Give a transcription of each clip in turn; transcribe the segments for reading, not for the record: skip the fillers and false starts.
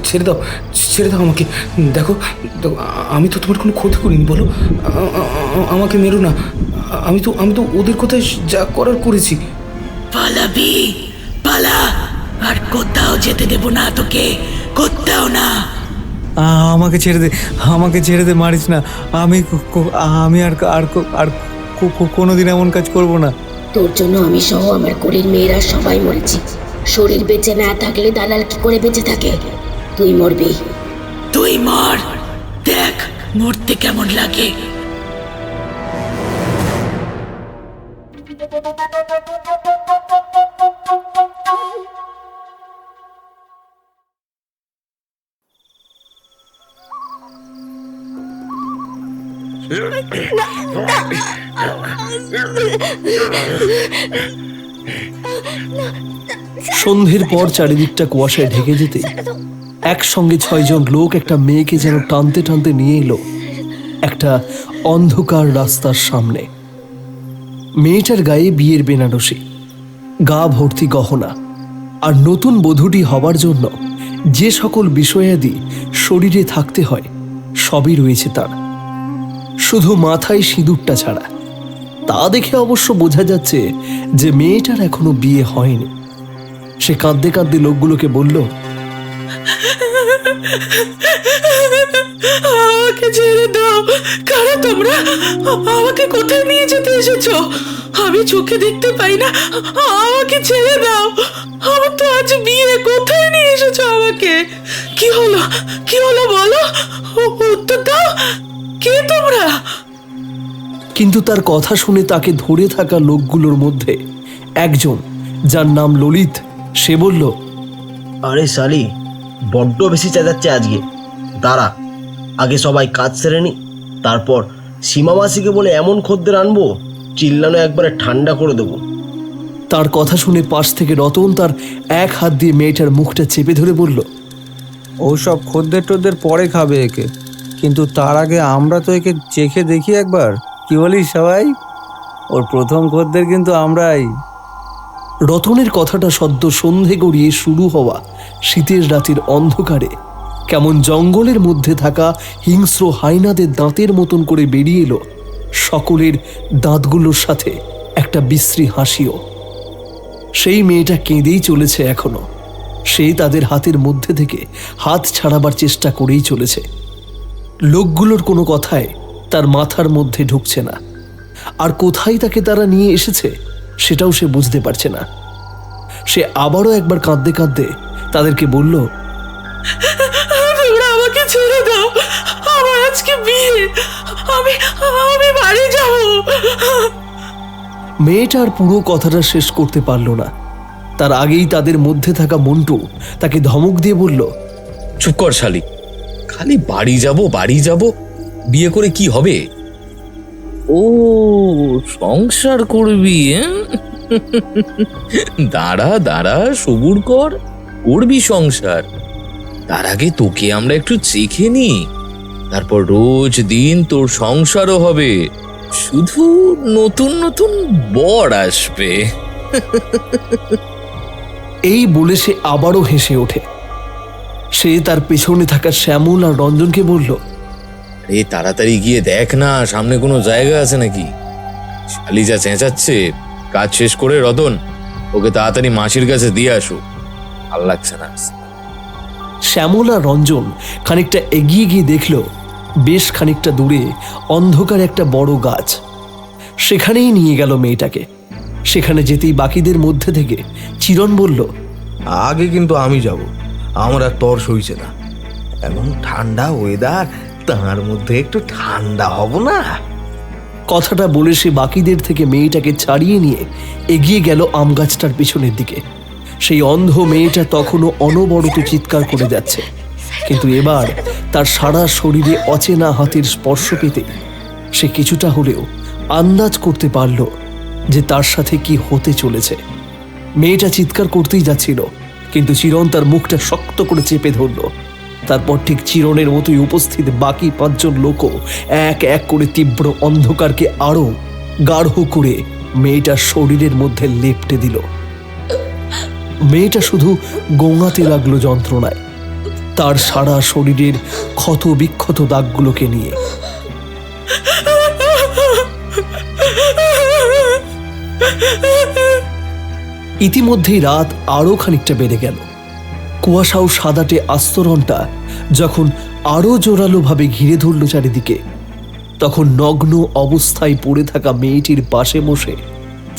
ছেড়ে দাও, ছেড়ে দাও আমাকে। দেখো দেখো, আমি তো তোমার কোনো ক্ষতি করিনি, বলো। আমাকে মেরো না। আমি তো ওদের কথায় যা করার করেছি। পালাবি, পালা, আর কোথাও যেতে দেব না তোকে, কোথাও না। আমাকে ছেড়ে দে, আমাকে ছেড়ে দে, মারিস না। আমি আমি আর আর আর কোনোদিন এমন কাজ করব না। তোর জন্য আমি সহ আমার কুড়ির মেয়েরা সবাই মরেছি। শরীর বেঁচে না থাকলে দালাল কি করে বেঁচে থাকে? তুই মরবি। তুই মর, দেখ মরতে কেমন লাগে। সন্ধ্যের পর চারিদিকটা কুয়াশায় ঢেকে যেতে একসঙ্গে 6 জন লোক একটা মেয়েকে যেন টানতে টানতে নিয়ে এলো একটা অন্ধকার রাস্তার সামনে। মেয়েটার গায়ে বিয়ের বেনারসি, গা ভর্তি গহনা, আর নতুন বধূটি হবার জন্য যে সকল বিষয়াদি শরীরে থাকতে হয় সবই রয়েছে তার, শুধু মাথায় সিঁদুরটা ছাড়া। তা দেখে অবশ্য বোঝা যাচ্ছে যে মেয়েটার এখনো বিয়ে হয়নি। সে কাঁদতে কাঁদতে লোকগুলোকে বলল, আমাকে ছেড়ে দাও। কারা তোমরা? আমাকে কোথায় নিয়ে যেতে এসেছো? আমি চোখে দেখতে পাই না, আমাকে ছেড়ে দাও। আমার তো আজ বিয়ে, কোথায় নিয়ে এসেছো আমাকে? কি হলো, কি হলো বলো, উত্তর দাও। কে তোমরা? কিন্তু তার কথা শুনে তাকে ধরে থাকা লোকগুলোর মধ্যে একজন, যার নাম ললিত, সে বলল, আরে শালি, বড্ড বেশি চেঁচাচ্ছে আজকে। দাঁড়া, আগে সবাই কাজ সেরে নি, তারপর সীমা মাসিকে বলে এমন খদ্দের আনবো, চিল্লানো একবারে ঠান্ডা করে দেবো। তার কথা শুনে পাশ থেকে রতন তার এক হাত দিয়ে মেয়েটার মুখটা চেপে ধরে বলল, ও সব খদ্দের টদ্দের পরে খাবে একে, কিন্তু তার আগে আমরা তো একে চেখে দেখি একবার। কি বলিস সবাই? ওর প্রথম খদ্দের কিন্তু আমরাই। রতনের কথাটা সদ্য সন্ধে গড়িয়ে শুরু হওয়া শীতের রাতের অন্ধকারে কেমন জঙ্গলের মধ্যে থাকা হিংস্র হাইনাদের দাঁতের মতন করে বেরিয়ে এলো সকলের দাঁতগুলোর সাথে একটা বিশ্রী হাসিও। সেই মেয়েটা কেঁদেই চলেছে এখনো। সে তাদের হাতের মধ্যে থেকে হাত ছাড়াবার চেষ্টা করেই চলেছে। লোকগুলোর কোনো কথায় তার মাথার মধ্যে ঢুকছে না, আর কোথায় তাকে তারা নিয়ে এসেছে সেটাও সে বুঝতে পারছে না। সে আবারও একবার কাঁদতে কাঁদতে তাদেরকে বলল, তোমরা আমাকে ছেড়ে দাও, আমার আজকে বিয়ে, আমি আমি বাড়ি যাব। মেয়েটার পুরো কথাটা শেষ করতে পারল না। তার আগেই তাদের মধ্যে থাকা মন্টু তাকে ধমক দিয়ে বলল, চুপ কর শালি, খালি বাড়ি যাব বাড়ি যাব, বিয়ে করে কি হবে? ও সংসার করবি? দাঁড়া দাঁড়া, সবুর কর, করবি সংসার। তার আগে তোকে আমরা একটু চেখে নি, তারপর রোজ দিন তোর সংসারও হবে, শুধু নতুন নতুন বর আসবে। এই বলে সে আবারও হেসে ওঠে। সে তার পেছনে থাকা শ্যামল আর রঞ্জনকে বলল, এ তাড়াতাড়ি গিয়ে দেখ না সামনে কোনো জায়গা আছে নাকি। শালি যা চেঁচাচ্ছে, কাজ শেষ করে রতন ওকে তাড়াতাড়ি মাসির কাছে দিয়ে আসো, ভাল লাগছে না। শ্যামল আর রঞ্জন খানিকটা এগিয়ে গিয়ে দেখল বেশ খানিকটা দূরে অন্ধকার একটা বড় গাছ। সেখানেই নিয়ে গেল মেয়েটাকে। সেখানে যেতেই বাকিদের মধ্যে থেকে চিরণ বলল, আগে কিন্তু আমি যাব, আমার আর তর সইছে না। এমন ঠান্ডা ওয়েদার, তার মধ্যে একটু ঠান্ডা হব না? কথাটা বলে সে বাকিদের থেকে মেয়েটাকে ছাড়িয়ে নিয়ে এগিয়ে গেল আম গাছটার পিছনের দিকে। সেই অন্ধ মেয়েটা তখনও অনবরত চিৎকার করে যাচ্ছে, কিন্তু এবার তার সারা শরীরে অচেনা হাতের স্পর্শ পেতে সে কিছুটা হলেও আন্দাজ করতে পারল যে তার সাথে কি হতে চলেছে। মেয়েটা চিৎকার করতেই যাচ্ছিল, কিন্তু চিরণ তার মুখটা শক্ত করে চেপে ধরল। তারপর ঠিক চিরণের মতোই উপস্থিত বাকি 5 জন লোকও এক এক করে তীব্র অন্ধকারকে আরো গাঢ় করে মেয়েটার শরীরের মধ্যে লেপ্টে দিল। মেয়েটা শুধু গোঙাতে লাগলো যন্ত্রণায়, তার সারা শরীরের ক্ষত বিক্ষত দাগগুলোকে নিয়ে। ইতিমধ্যেই রাত আরো খানিকটা বেড়ে গেল। কুয়াশাও সাদাটে আস্তরণটা যখন আরো জোরালোভাবে ঘিরে ধরল চারিদিকে, তখন নগ্ন অবস্থায় পড়ে থাকা মেয়েটির পাশে বসে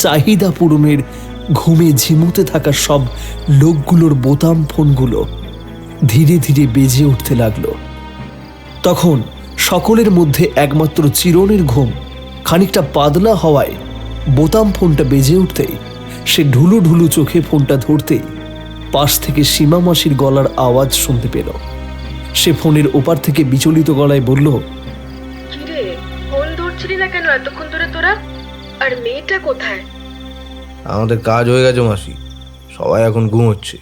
চাহিদা পূরণের ঘুমে ঝিমুতে থাকা সব লোকগুলোর বোতাম ফোনগুলো ধীরে ধীরে বেজে উঠতে লাগলো। তখন সকলের মধ্যে একমাত্র চিরনের ঘুম খানিকটা পাতলা হওয়ায় বোতাম ফোনটা বেজে উঠতেই সে ঢুলু ঢুলু চোখে ফোনটা ধরতেই পাশ থেকে সীমা মাসির গলার আওয়াজ শুনতে পেল। সে ফোনের ওপার থেকে বিচলিত গলায় বলল, কিরে, ফোন ধরছিলি না কেন এতক্ষণ ধরে তোরা? আর মেয়েটা কোথায়? আমাদের কাজ হয়ে গেছে মাসি, সবাই এখন ঘুমোচ্ছে।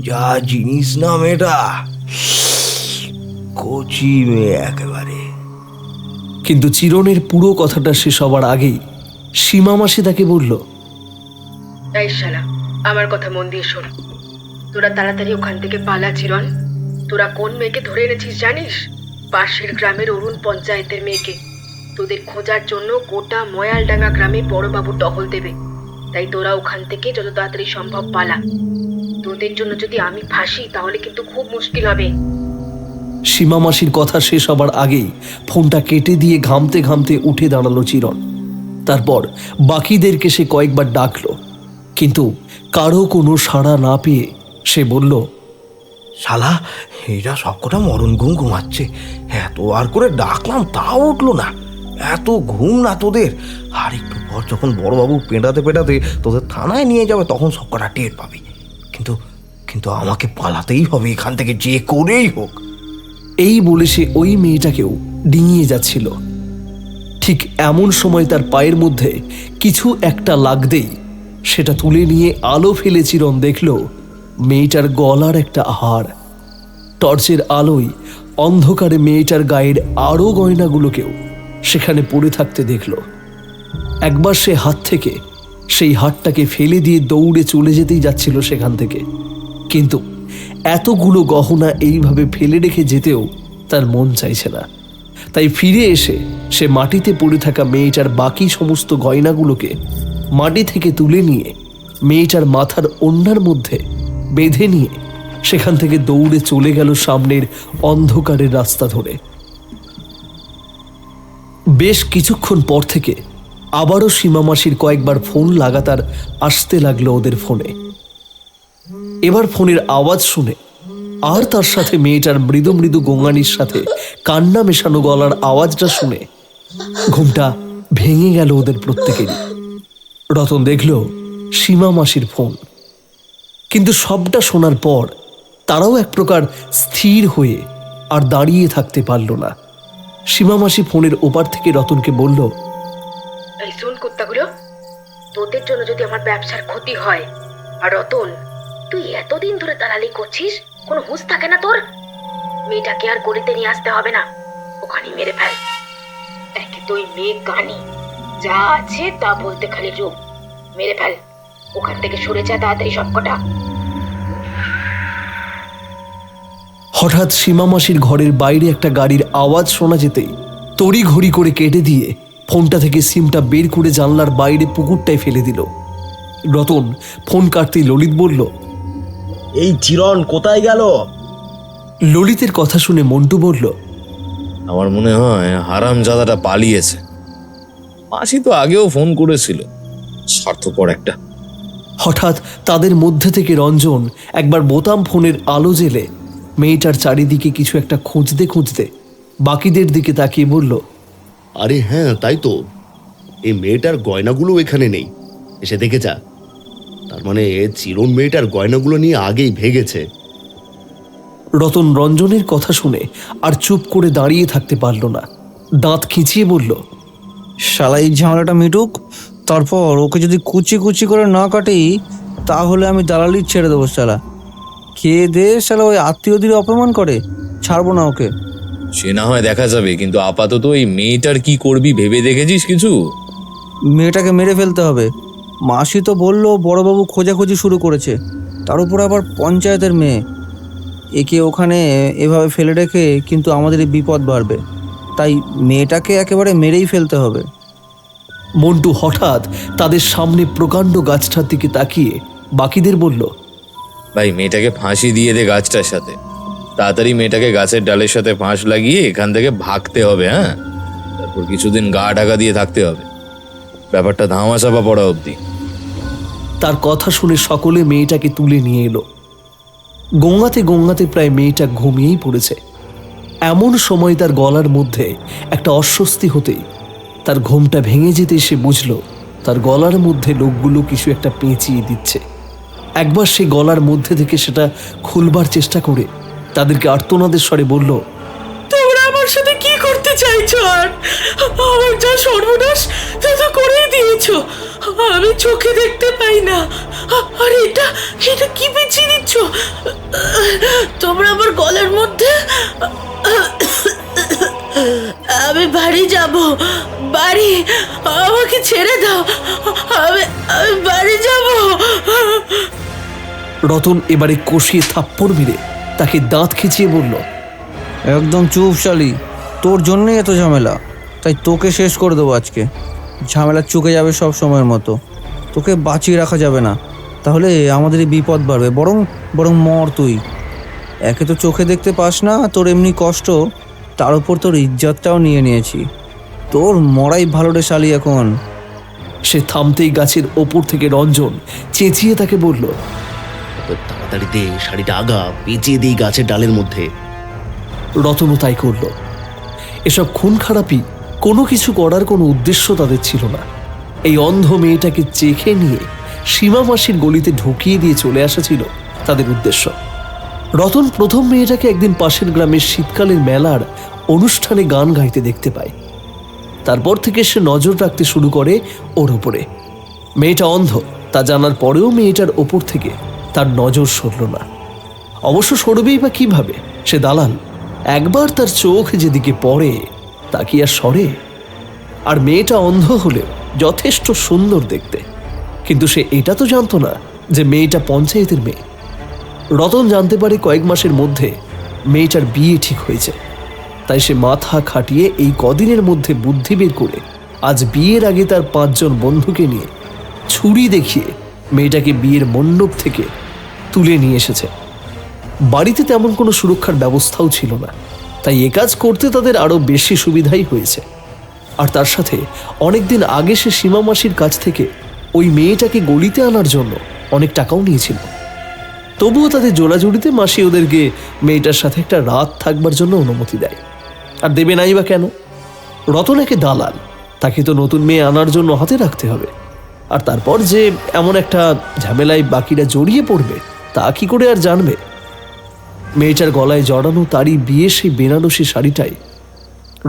যা জিনিস না মেয়েটা, কচি মেয়ে একেবারে। কিন্তু চিরনের পুরো কথাটা শেষ হবার আগেই সীমা মাসি তাকে বলল, এই শালা, আমার কথা মন দিয়ে শোন। তোরা তাড়াতাড়ি ওখান থেকে পালা চিরন। তোরা কোন মেয়েকে ধরে এনেছিস জানিস? পাশের গ্রামের অরুণ পঞ্চায়েতের মেয়েকে। তোদের খোঁজার জন্য গোটা ময়ালডাঙ্গা গ্রামে বড়বাবু টহল দেবে। তাই তোরা ওখান থেকে যত তাড়াতাড়ি সম্ভব পালা। তোদের জন্য যদি আমি ফাঁসি তাহলে কিন্তু খুব মুশকিল হবে। সীমা মাসির কথা শেষ হবার আগেই ফোনটা কেটে দিয়ে ঘামতে ঘামতে উঠে দাঁড়ালো চিরন। তারপর বাকিদেরকে সে কয়েকবার ডাকলো, কিন্তু কারো কোনো সাড়া না পেয়ে সে বলল, শালা, এরা সবকটা মরণ ঘুম ঘুমাচ্ছে। এত আর করে ডাকলাম তাও উঠলো না। এত ঘুম না তোদের? আর একটু পর যখন বড়বাবু পেটাতে পেটাতে তোদের থানায় নিয়ে যাবে তখন সবকটা টের পাবি। কিন্তু কিন্তু আমাকে পালাতেই হবে এখান থেকে, যে করেই হোক। এই বলে সে ওই মেয়েটাকেও ডিঙিয়ে যাচ্ছিল। ঠিক এমন সময় তার পায়ের মধ্যে কিছু একটা লাগতেই সেটা তুলে নিয়ে আলো ফেলে চিরন দেখল মেয়েটার গলার একটা হার। টর্চের আলোয় অন্ধকারে মেয়েটার গায়ের আরও গয়নাগুলোকেও সেখানে পড়ে থাকতে দেখল। একবার সে হাত থেকে সেই হারটাকে ফেলে দিয়ে দৌড়ে চলে যেতেই যাচ্ছিল সেখান থেকে, কিন্তু এতগুলো গহনা এইভাবে ফেলে রেখে যেতেও তার মন চাইছে না। তাই ফিরে এসে সে মাটিতে পড়ে থাকা মেয়েটার বাকি সমস্ত গয়নাগুলোকে মাটি থেকে তুলে নিয়ে মেয়েটার মাথার ওড়নার মধ্যে বেঁধে নিয়ে সেখান থেকে দৌড়ে চলে গেল সামনের অন্ধকারের রাস্তা ধরে। বেশ কিছুক্ষণ পর থেকে আবারও সীমা মাসির কয়েকবার ফোন লাগাতার আসতে লাগলো ওদের ফোনে। এবার ফোনের আওয়াজ শুনে আর তার সাথে মেয়েটার মৃদু মৃদু গোঙানির সাথে কান্না মেশানো গলার আওয়াজটা শুনে ঘুমটা ভেঙে গেল ওদের প্রত্যেকেরই। রতন দেখল সীমা মাসির ফোন, কিন্তু সবটা শোনার পর তারাও এক প্রকার স্থির হয়ে আর দাঁড়িয়ে থাকতে পারল না। সীমা মাসি ফোনের ওপার থেকে রতনকে বলল, এই শোন কুত্তাগুলো, তোদের জন্য যদি আমার ব্যবসার ক্ষতি হয়, আর রতন, তুই এতদিন ধরে দালালি করছিস, কোনো হুঁশ থাকে না তোর? মেয়েটাকে আর গলিতে নিয়ে আসতে হবে না, ওখানে মেরে ফেল। একে তুই মেয়ে কানি, যা আছে তা বলতে খালি রূপ। মেরে ফেল, ওখান থেকে সরে যা তাড়াতাড়ি সবকটা। হঠাৎ সীমা মাসির ঘরের বাইরে একটা গাড়ির আওয়াজ শোনা যেতেই তড়ি ঘড়ি করে কেটে দিয়ে ফোনটা থেকে সিমটা বের করে জানলার বাইরে পুকুরটায় ফেলে দিল। রতন ফোন কাটতেই ললিত বলল, এই চিরন কোথায় গেল? ললিতের কথা শুনে মন্টু বলল, আমার মনে হয় হারামজাদাটা পালিয়েছে। মাসি তো আগেও ফোন করেছিল, স্বার্থপর একটা। হঠাৎ তাদের মধ্যে থেকে রঞ্জন একবার বোতাম ফোনের আলো জেলে মেয়েটার চারিদিকে কিছু একটা খুঁজতে খুঁজতে বাকিদের দিকে তাকিয়ে বলল, আরে হ্যাঁ, তাই তো, এই মেয়েটার গয়নাগুলো এখানে নেই, এসে দেখে যা। তার মানে চিরন মেয়েটার গয়নাগুলো নিয়ে আগেই ভেগেছে। রতন রঞ্জনের কথা শুনে আর চুপ করে দাঁড়িয়ে থাকতে পারল না, দাঁত খিঁচিয়ে বলল, শালা এই ঝামেলাটা মিটুক, তারপর ওকে যদি কুচি কুচি করে না কাটি তাহলে আমি দালালি ছেড়ে দেবো। শালা খেয়ে দে, শালা ওই আত্মীয়দের অপমান করে, ছাড়বো না ওকে। সে না হয় দেখা যাবে, কিন্তু আপাতত এই মেয়েটার কি করবি ভেবে দেখেছিস কিছু? মেয়েটাকে মেরে ফেলতে হবে, মাসি তো বললো বড়বাবু খোঁজাখুঁজি শুরু করেছে, তার উপর আবার পঞ্চায়েতের মেয়ে। একে ওখানে এভাবে ফেলে রেখে কিন্তু আমাদেরই বিপদ বাড়বে, তাই মেয়েটাকে একেবারে মেরেই ফেলতে হবে। মন্টু হঠাৎ তাদের সামনে প্রকাণ্ড গাছটার দিকে তাকিয়ে বাকিদের বলল, ভাই মেয়েটাকে ফাঁসি দিয়ে দে গাছটার সাথে, তাড়াতাড়ি মেয়েটাকে গাছের ডালের সাথে ফাঁস লাগিয়ে এখান থেকে ভাগতে হবে। হ্যাঁ, তারপর কিছুদিন গা ঢাকা দিয়ে থাকতে হবে, ব্যাপারটা ধামাচাপা পড়া অবধি। তার কথা শুনে সকলে মেয়েটাকে তুলে নিয়ে এলো। গঙ্গাতে গঙ্গাতে প্রায় মেয়েটা ঘুমিয়েই পড়েছে। এমন সময় তার গলার মধ্যে একটা অস্বস্তি হতেই তার ঘুমটা ভেঙে যেতে সে বুঝল তার গলার মধ্যে লোকগুলো কিছু একটা পেঁচিয়ে দিচ্ছে। একবার সে গলার মধ্যে থেকে সেটা খুলবার চেষ্টা করে তাদেরকে আর্তনাদের স্বরে বলল, তোমরা আমার সাথে কি করতে চাইছো? আর আমার যা সর্বনাশ তা তো করেই দিয়েছো। আমি চোখে দেখতে পাই না। আর এটা এটা কি পেঁচিয়ে দিচ্ছ? তোমরা আমার গলার মধ্যে। আমি বাড়ি যাব, বাড়ি, আমাকে ছেড়ে দাও, আমি আমি বাড়ি যাব। রতন এবারে কষিয়ে থাপ্পড় মেরে তাকে দাঁত খিচিয়ে বলল, একদম চুপ শালি, তোর জন্যই এত ঝামেলা, তাই তোকে শেষ করে দেবো আজকে। ঝামেলা চুকে যাবে সব সময়ের মতো, তোকে বাঁচিয়ে রাখা যাবে না, তাহলে আমাদেরই বিপদ বাড়বে। বরং বরং মর তুই। একে তো চোখে দেখতে পাস না, তোর এমনি কষ্ট, তার উপর তোর ইজ্জতটাও নিয়ে নিয়েছি। তোর মরাই ভালো রে শালি এখন। সে থামতেই গাছের ওপর থেকে রঞ্জন চেঁচিয়ে তাকে বলল, তাড়াতাড়ি দে শাড়িটা, আগা পেঁচিয়ে দিই গাছের ডালের মধ্যে। রতনও তাই করল। এসব খুন খারাপি কোনো কিছু করার কোনো উদ্দেশ্য তাদের ছিল না। এই অন্ধ মেয়েটাকে চেখে নিয়ে সীমা মাসির গলিতে ঢুকিয়ে দিয়ে চলে আসা ছিল তাদের উদ্দেশ্য। রতন প্রথম মেয়েটাকে একদিন পাশের গ্রামের শীতকালের মেলার অনুষ্ঠানে গান গাইতে দেখতে পায়। তারপর থেকে সে নজর রাখতে শুরু করে ওর ওপরে। মেয়েটা অন্ধ তা জানার পরেও মেয়েটার ওপর থেকে তার নজর সরল না। অবশ্য সরবেই বা কিভাবে? সে দালাল, একবার তার চোখ যেদিকে পড়ে তা কি আর সরে? আর মেয়েটা অন্ধ হলেও যথেষ্ট সুন্দর দেখতে, কিন্তু সে এটা তো জানতো না যে মেয়েটা পঞ্চায়েতের মেয়ে। রতন জানতে পারে কয়েক মাসের মধ্যে মেয়েটার বিয়ে ঠিক হয়েছে, তাই সে মাথা খাটিয়ে এই কদিনের মধ্যে বুদ্ধি বের করে আজ বিয়ের আগে তার 5 জন বন্ধুকে নিয়ে ছুরি দেখিয়ে মেয়েটাকে বিয়ের মণ্ডপ থেকে তুলে নিয়ে এসেছে। বাড়িতে তেমন কোনো সুরক্ষার ব্যবস্থাও ছিল না, তাই এ কাজ করতে তাদের আরও বেশি সুবিধাই হয়েছে। আর তার সাথে অনেকদিন আগে সে সীমা মাসির কাছ থেকে ওই মেয়েটাকে গলিতে আনার জন্য অনেক টাকাও নিয়েছিল। তবুও তাদের জোড়াজুড়িতে মাসি ওদেরকে মেয়েটার সাথে একটা রাত থাকবার জন্য অনুমতি দেয়। আর দেবে নাই বা কেন? রতন একে দালাল, তাকে তো নতুন মেয়ে আনার জন্য হাতে রাখতে হবে। আর তারপর যে এমন একটা ঝামেলায় বাকিরা জড়িয়ে পড়বে তা কি করে আর জানবে? মেয়েটার গলায় জড়ানো তারই বিয়ে সেই বেনারসি শাড়িটাই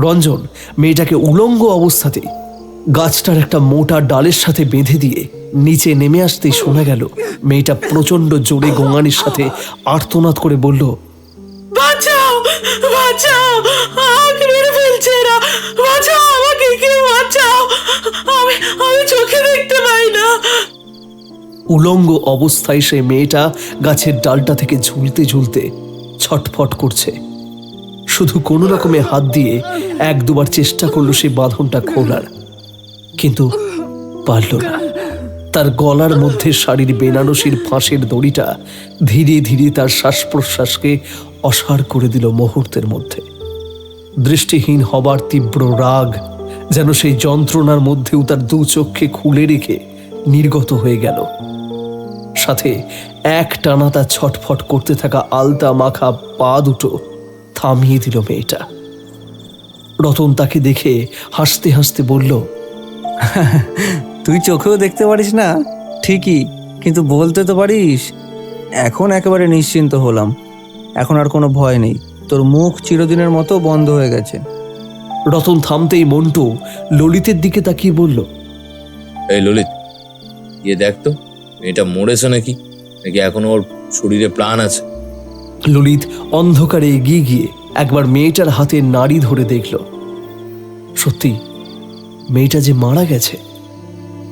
রঞ্জন মেয়েটাকে উলঙ্গ অবস্থাতেই গাছটার একটা মোটা ডালের সাথে বেঁধে দিয়ে নিচে নেমে আসতেই শোনা গেল মেয়েটা প্রচন্ড জোরে গোঙানির সাথে আর্তনাদ করে বলল, বাঁচাও, বাঁচাও, আমাকে মেরে ফেলছে এরা, বাঁচাও আমাকে, কেউ বাঁচাও, আমি আমি চোখে দেখতে পাই না। উলঙ্গ অবস্থায় সে মেয়েটা গাছের ডালটা থেকে ঝুলতে ঝুলতে ছটফট করছে। শুধু কোনো রকমে হাত দিয়ে 1-2বার চেষ্টা করলো সে বাঁধনটা খোলার, কিন্তু পারল না। তার গলার মধ্যে শাড়ির বেনারসির ফাঁসের দড়িটা ধীরে ধীরে তার শ্বাস প্রশ্বাসকে অসাড় করে দিল মুহূর্তের মধ্যে। দৃষ্টিহীন হবার তীব্র রাগ যেন সেই যন্ত্রণার মধ্যেও তার 2 চোখকে খুলে রেখে নির্গত হয়ে গেল। সাথে এক টানা তার ছটফট করতে থাকা আলতা মাখা পা দুটো থামিয়ে দিল মেয়েটা। রতন তাকে দেখে হাসতে হাসতে বলল, তুই চোখেও দেখতে পারিস না ঠিকই, কিন্তু বলতে তো পারিস। এখন একেবারে নিশ্চিন্ত হলাম, এখন আর কোনো ভয় নেই, তোর মুখ চিরদিনের মতো বন্ধ হয়ে গেছে। রতন থামতেই মন্টু ললিতের দিকে তাকিয়ে বলল, এই ললিত, ইয়ে দেখ তো মেয়েটা মরেছে নাকি, নাকি এখনো ওর শরীরে প্রাণ আছে? ললিত অন্ধকারে এগিয়ে গিয়ে একবার মেয়েটার হাতে নাড়ি ধরে দেখল। সত্যি মেয়েটা যে মারা গেছে।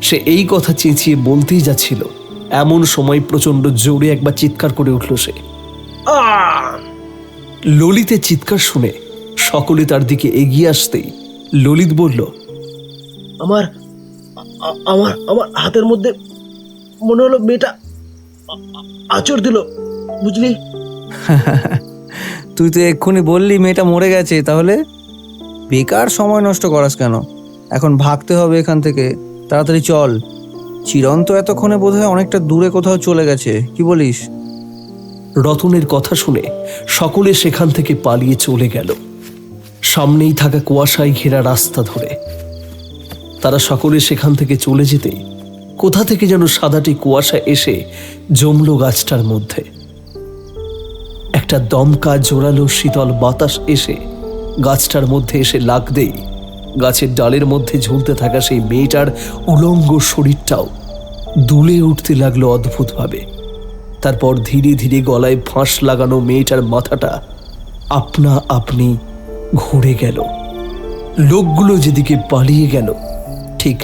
সে এই কথা চেঁচিয়ে বলতেই যাচ্ছিল, এমন সময় প্রচন্ড জোরে একবার চিৎকার করে উঠল সে। ললিতের চিৎকার শুনে সকলে তার দিকে এগিয়ে আসতেই ললিত বলল, আমার আমার আমার হাতের মধ্যে মনে হলো মেয়েটা আঁচড় দিল, বুঝলি? তুই তো এক্ষুনি বললি মেয়েটা মরে গেছে, তাহলে বেকার সময় নষ্ট করাস কেন? এখন ভাগতে হবে এখান থেকে, তাড়াতাড়ি চল। চিরন্ত এতক্ষণে বোধহয় অনেকটা দূরে কোথাও চলে গেছে, কি বলিস? রতনের কথা শুনে সকলে সেখান থেকে পালিয়ে চলে গেল, সামনেই থাকা কুয়াশায় ঘেরা রাস্তা ধরে। তারা সকলে সেখান থেকে চলে যেতেই কোথা থেকে যেন সাদাটি কুয়াশা এসে জমল গাছটার মধ্যে। একটা দমকা জোরালো শীতল বাতাস এসে গাছটার মধ্যে এসে লাগতেই গাছের ডালের মধ্যে ঝুলতে থাকা সেই মেয়েটার উলঙ্গ শরীরটাও দুলে উঠতে লাগলো অদ্ভুতভাবে। তারপর ধীরে ধীরে গলায় ফাঁস লাগানো মেয়েটার মাথাটা আপনা আপনি ঘুরে গেল। লোকগুলো যেদিকে পালিয়ে গেল ঠিক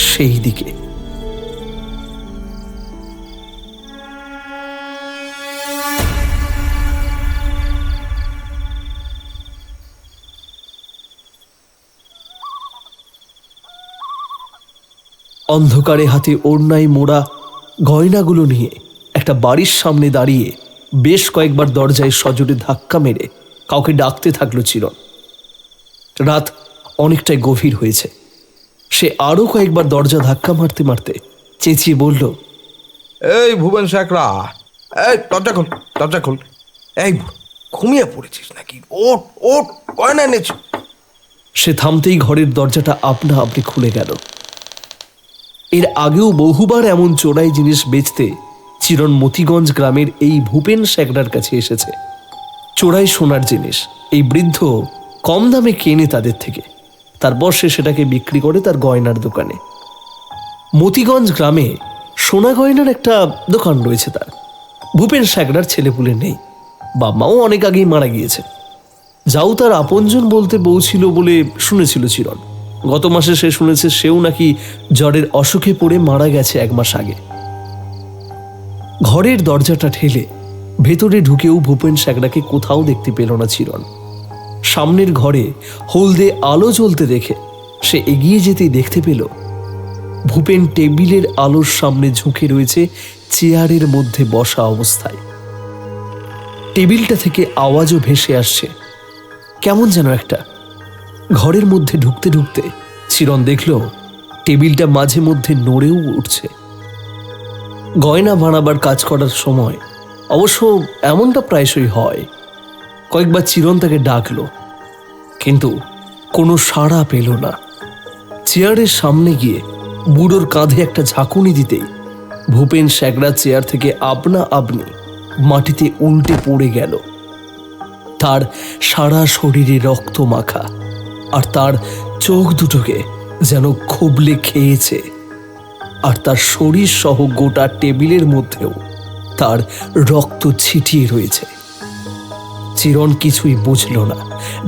সেই দিকে। অন্ধকারে হাতে ওড়নায় মোড়া গয়নাগুলো নিয়ে একটা বাড়ির সামনে দাঁড়িয়ে বেশ কয়েকবার দরজায় সজোরে ধাক্কা মেরে কাউকে ডাকতে থাকলো চিরণ। রাত অনেকটাই গভীর হয়েছে। সে আরো কয়েকবার দরজা ধাক্কা মারতে মারতে চেঁচিয়ে বলল, এই ভুবন শেখরা, এই দরজা খোল। এই ঘুমিয়ে পড়েছিস নাকি? ওঠ ওঠ, গয়না এনেছ। সে থামতেই ঘরের দরজাটা আপনা আপনি খুলে গেল। এর আগেও বহুবার এমন চোরাই জিনিস বেচতে চিরণ মতিগঞ্জ গ্রামের এই ভূপেন শেখরার কাছে এসেছে। চোরাই সোনার জিনিস এই বৃদ্ধ কম দামে কেনে তাদের থেকে, তারপর সে সেটাকে বিক্রি করে তার গয়নার দোকানে। মতিগঞ্জ গ্রামে সোনা গয়নার একটা দোকান রয়েছে তার। ভূপেন শেখরার ছেলেপুলে নেই, বাবা-মাও অনেক আগেই মারা গিয়েছে। যাও তার আপনজন বলতে বউ ছিল বলে শুনেছিল চিরণ। গত মাসে সে শুনেছে সেও নাকি জ্বরের অসুখে পড়ে মারা গেছে 1 মাস আগে। ঘরের দরজাটা ঠেলে ভেতরে ঢুকেও ভূপেন শেখরাকে কোথাও দেখতে পেল না চিরণ। সামনের ঘরে হলদে আলো জ্বলতে দেখে সে এগিয়ে যেতেই দেখতে পেল ভূপেন টেবিলের আলোর সামনে ঝুঁকে রয়েছে চেয়ারের মধ্যে বসা অবস্থায়। টেবিলটা থেকে আওয়াজও ভেসে আসছে, কেমন যেন একটা। ঘরের মধ্যে ঢুকতে ঢুকতে চিরণ দেখল টেবিলটা মাঝে মধ্যে নড়েও উঠছে। গয়না বানাবার কাজ করার সময় অবশ্য এমনটা প্রায়শই হয়। কয়েকবার চিরণ তাকে ডাকলো, কিন্তু কোনো সাড়া পেল না। চেয়ারের সামনে গিয়ে বুড়োর কাঁধে একটা ঝাঁকুনি দিতেই ভূপেন শেখরা চেয়ার থেকে আপনা আপনি মাটিতে উল্টে পড়ে গেল। তার সারা শরীরে রক্ত মাখা, আর তার চোখ দুটোকে যেন খুবলে খেয়েছে। আর তার শরীর সহ গোটা টেবিলের মধ্যেও তার রক্ত ছিটিয়ে রয়েছে। চিরণ কিছুই বুঝল না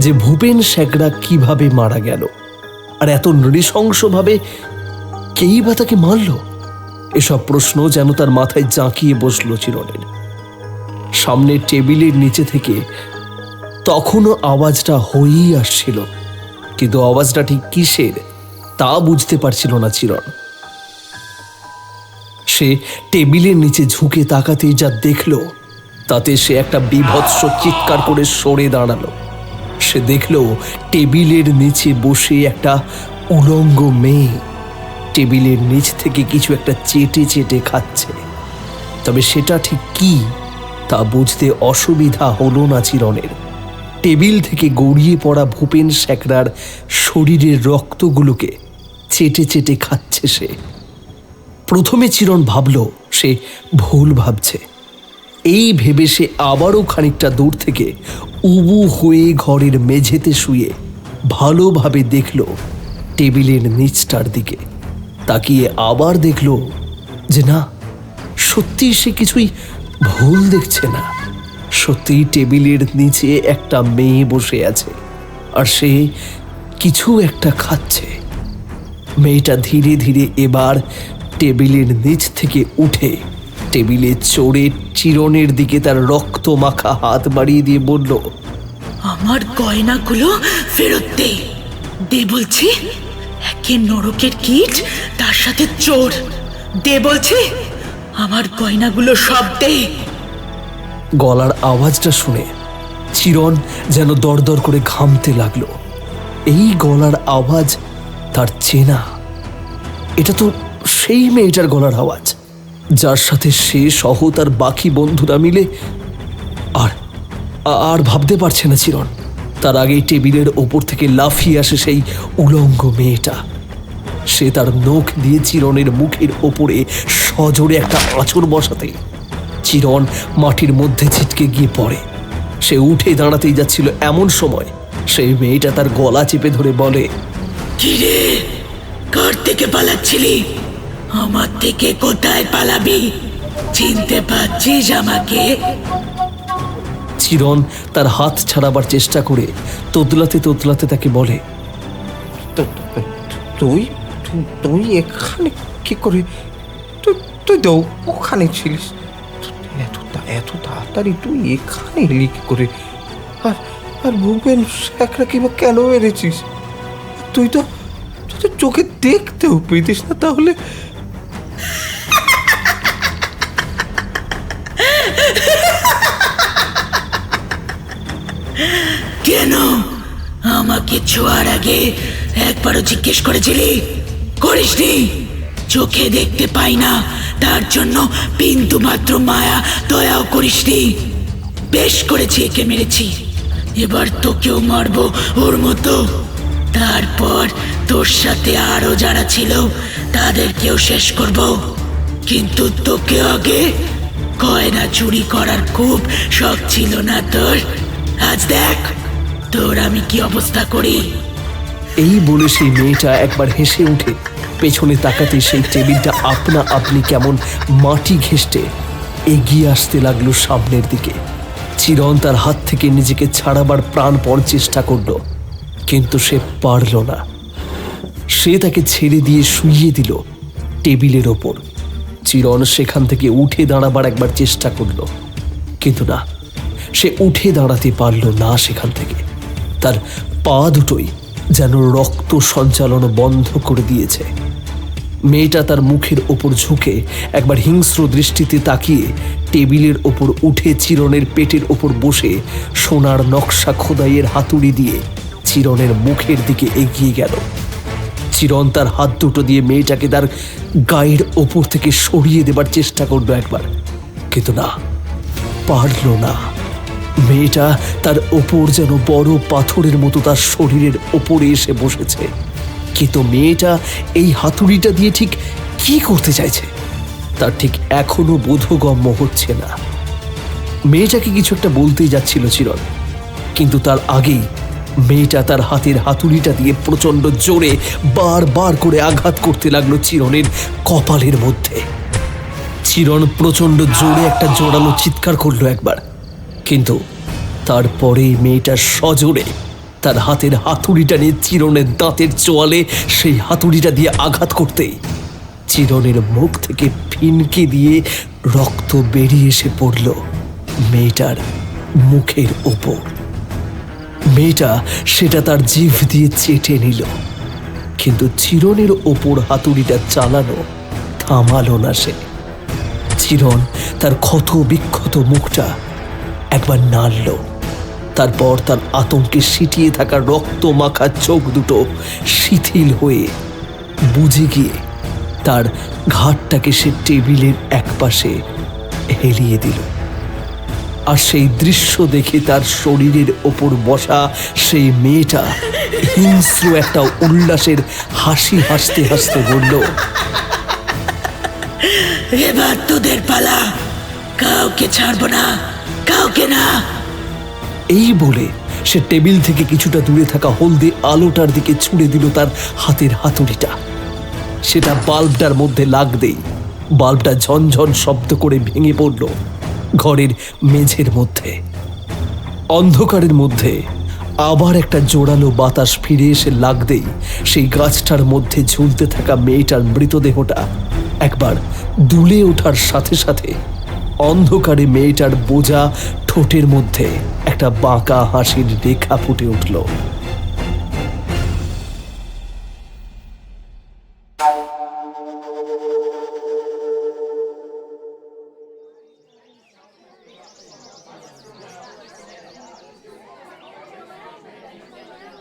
যে ভূপেন শেখরা কিভাবে মারা গেল, আর এত নৃশংসভাবে কেই বা তাকে মারল। এসব প্রশ্ন যেন তার মাথায় জাঁকিয়ে বসল চিরণের। সামনের টেবিলের নিচে থেকে তখনও আওয়াজটা হয়েই আসছিল, কিন্তু আওয়াজটা ঠিক কিসের তা বুঝতে পারছিল না চিরণ। সে টেবিলের নিচে ঝুঁকে তাকাতেই যা দেখল তাতে সে একটা বীভৎস চিৎকার করে সরে দাঁড়ালো। সে দেখল টেবিলের নিচে বসে একটা উলঙ্গ মেয়ে টেবিলের নিচ থেকে কিছু একটা চেটে চেটে খাচ্ছে। তবে সেটা ঠিক কি তা বুঝতে অসুবিধা হলো না চিরণের। টেবিল থেকে গড়িয়ে পড়া ভূপেন শেখরার শরীরের রক্তগুলোকে চেটে চেটে খাচ্ছে সে। প্রথমে চিরণ ভাবল সে ভুল ভাবছে। এই ভেবে সে আবারও খানিকটা দূর থেকে উবু হয়ে ঘরের মেঝেতে শুয়ে ভালোভাবে দেখল টেবিলের নিচটার দিকে। তাকিয়ে আবার দেখল যে না, সত্যি সে কিছুই ভুল দেখছে না। সত্যিই টেবিলের নিচে একটা মেয়ে বসে আছে, আর সে কিছু একটা খাচ্ছে। মেয়েটা ধীরে ধীরে এবার টেবিলের নিচ থেকে উঠে টেবিলে চড়ে চিরনের দিকে তার রক্ত মাখা হাত বাড়িয়ে দিয়ে বলল, আমার গয়নাগুলো ফেরত দে। দে বলছি, একে নরকের কীট, তার সাথে চোর। দে বলছি, আমার গয়নাগুলো সব দে। গলার আওয়াজটা শুনে চিরন যেন দরদর করে ঘামতে লাগলো। এই গলার আওয়াজ তার চেনা। এটা তো সেই মেয়েটার গলার আওয়াজ যার সাথে সে সহ তার বাকি বন্ধুরা মিলে। আর আর ভাবতে পারছে না চিরন, তার আগেই টেবিলের ওপর থেকে লাফিয়ে আসে সেই উলঙ্গ মেয়েটা। সে তার নখ দিয়ে চিরনের মুখের ওপরে সজোরে একটা আঁচড় বসাতে চিরন মাটির মধ্যে ছিটকে গিয়ে পড়ে। সে উঠে দাঁড়াতেই যাচ্ছিল, এমন সময় সেই মেয়েটা তার গলা চেপে ধরে বলে, কি রে, কার থেকে পালাচ্ছিলি? আমার থেকে কোথায় পালাবি? চিনতে পারছিস আমাকে? চিরন তার হাত ছাড়াবার চেষ্টা করে তোতলাতে তোতলাতে তাকে বলে, তুই তুই এখানে কি করে? তুই তো ওখানে ছিলিস। এত তাড়াতাড়ি তুই এখানে এলি কি করে? আর আর ভূপেন শেখরা কিংবা কেন মেরেছিস? তুই তো চোখে দেখতেও পেতিস না তাহলে? কেন আমাকে ছোঁয়ার আগে একবারও জিজ্ঞেস করেছিলি? করিসনি? চোখে দেখতে পাই না, তার জন্য বিন্দু মাত্র মায়া দয়াও করিসনি। বেশ করেছি, একে মেরেছি, এবার তোকেও মারবো ওর মতো। তারপর তোর সাথে আরো যারা ছিল তাদেরকেও শেষ করব। কিন্তু তোকে আগে গয়না চুরি করার খুব শখ ছিল না তোর? আজ দেখ তোর আমি কি অবস্থা করি। এই বলে সেই মেয়েটা একবার হেসে উঠে পেছনে তাকাতে সেই টেবিলটা আপনা আপনি কেমন মাটি ঘেঁষটে এগিয়ে আসতে লাগলো সামনের দিকে। চিরন তার হাত থেকে নিজেকে ছাড়াবার প্রাণপণ চেষ্টা করল, কিন্তু সে পারল না। সে তাকে ছেড়ে দিয়ে শুইয়ে দিল টেবিলের ওপর। চিরন সেখান থেকে উঠে দাঁড়াবার একবার চেষ্টা করল, কিন্তু না, সে উঠে দাঁড়াতে পারল না সেখান থেকে। তার পা দুটোই যেন রক্ত সঞ্চালন বন্ধ করে দিয়েছে। মেয়েটা তার মুখের ওপর ঝুঁকে একবার হিংস্র দৃষ্টিতে তাকিয়ে টেবিলের ওপর উঠে চিরনের পেটের ওপর বসে সোনার নকশা খোদাইয়ের হাতুড়ি দিয়ে চিরনের মুখের দিকে এগিয়ে গেল। চিরন তার হাত দুটো দিয়ে মেয়েটাকে তার গায়ের ওপর থেকে সরিয়ে দেবার চেষ্টা করলো একবার, কিন্তু না, পারল না। মেয়েটা তার ওপর যেন বড় পাথরের মতো তার শরীরের ওপরে এসে বসেছে। কিন্তু মেয়েটা এই হাতুড়িটা দিয়ে ঠিক কি করতে চাইছে তার ঠিক এখনো বোধগম্য হচ্ছে না। মেয়েটাকে কিছু একটা বলতেই যাচ্ছিল চিরন, কিন্তু তার আগেই মেয়েটা তার হাতের হাতুড়িটা দিয়ে প্রচন্ড জোরে বারবার করে আঘাত করতে লাগলো চিরনের কপালের মধ্যে। চিরন প্রচন্ড জোরে একটা জোরালো চিৎকার করলো একবার, কিন্তু তারপরেই মেয়েটা সজোরে তার হাতের হাতুড়িটা নিয়ে চিরনের দাঁতের চোয়ালে সেই হাতুড়িটা দিয়ে আঘাত করতেই চিরনের মুখ থেকে ফিনকে দিয়ে রক্ত বেরিয়ে এসে পড়ল মেয়েটার মুখের ওপর। মেয়েটা সেটা তার জিভ দিয়ে চেটে নিল, কিন্তু চিরনের ওপর হাতুড়িটা চালানো থামালো না সে। চিরন তার ক্ষত বিক্ষত মুখটা একবার নাড়ল, তারপর তার আতঙ্কে সিটিয়ে থাকা রক্ত মাখা চোখ দুটো শিথিল হয়ে বুঝে গিয়ে তার ঘাটটাকে সে টেবিলের একপাশে হেলিয়ে দিল। আর সেই দৃশ্য দেখে তার শরীরের ওপর বসা সেই মেয়েটা হিংস্র একটা উল্লাসের হাসি হাসতে হাসতে বলল, এবার তোদের পালা, কাউকে ছাড়বো না, কাউকে না। এই বলে সে টেবিল থেকে কিছুটা দূরে থাকা হলদে আলোটার দিকে ছুঁড়ে দিল তার হাতের হাতুড়িটা। সেটা বাল্বটার মধ্যে লাগতেই বাল্বটা ঝনঝন শব্দ করে ভেঙে পড়ল ঘরের মেঝের মধ্যে। অন্ধকারের মধ্যে আবার একটা জোরালো বাতাস ফিরে এসে লাগতেই সেই গাছটার মধ্যে ঝুলতে থাকা মেয়েটার মৃতদেহটা একবার দুলে ওঠার সাথে সাথে অন্ধকারে মেয়েটার বোঝা ঠোঁটের মধ্যে একটা বাঁকা হাসির রেখা ফুটে উঠল।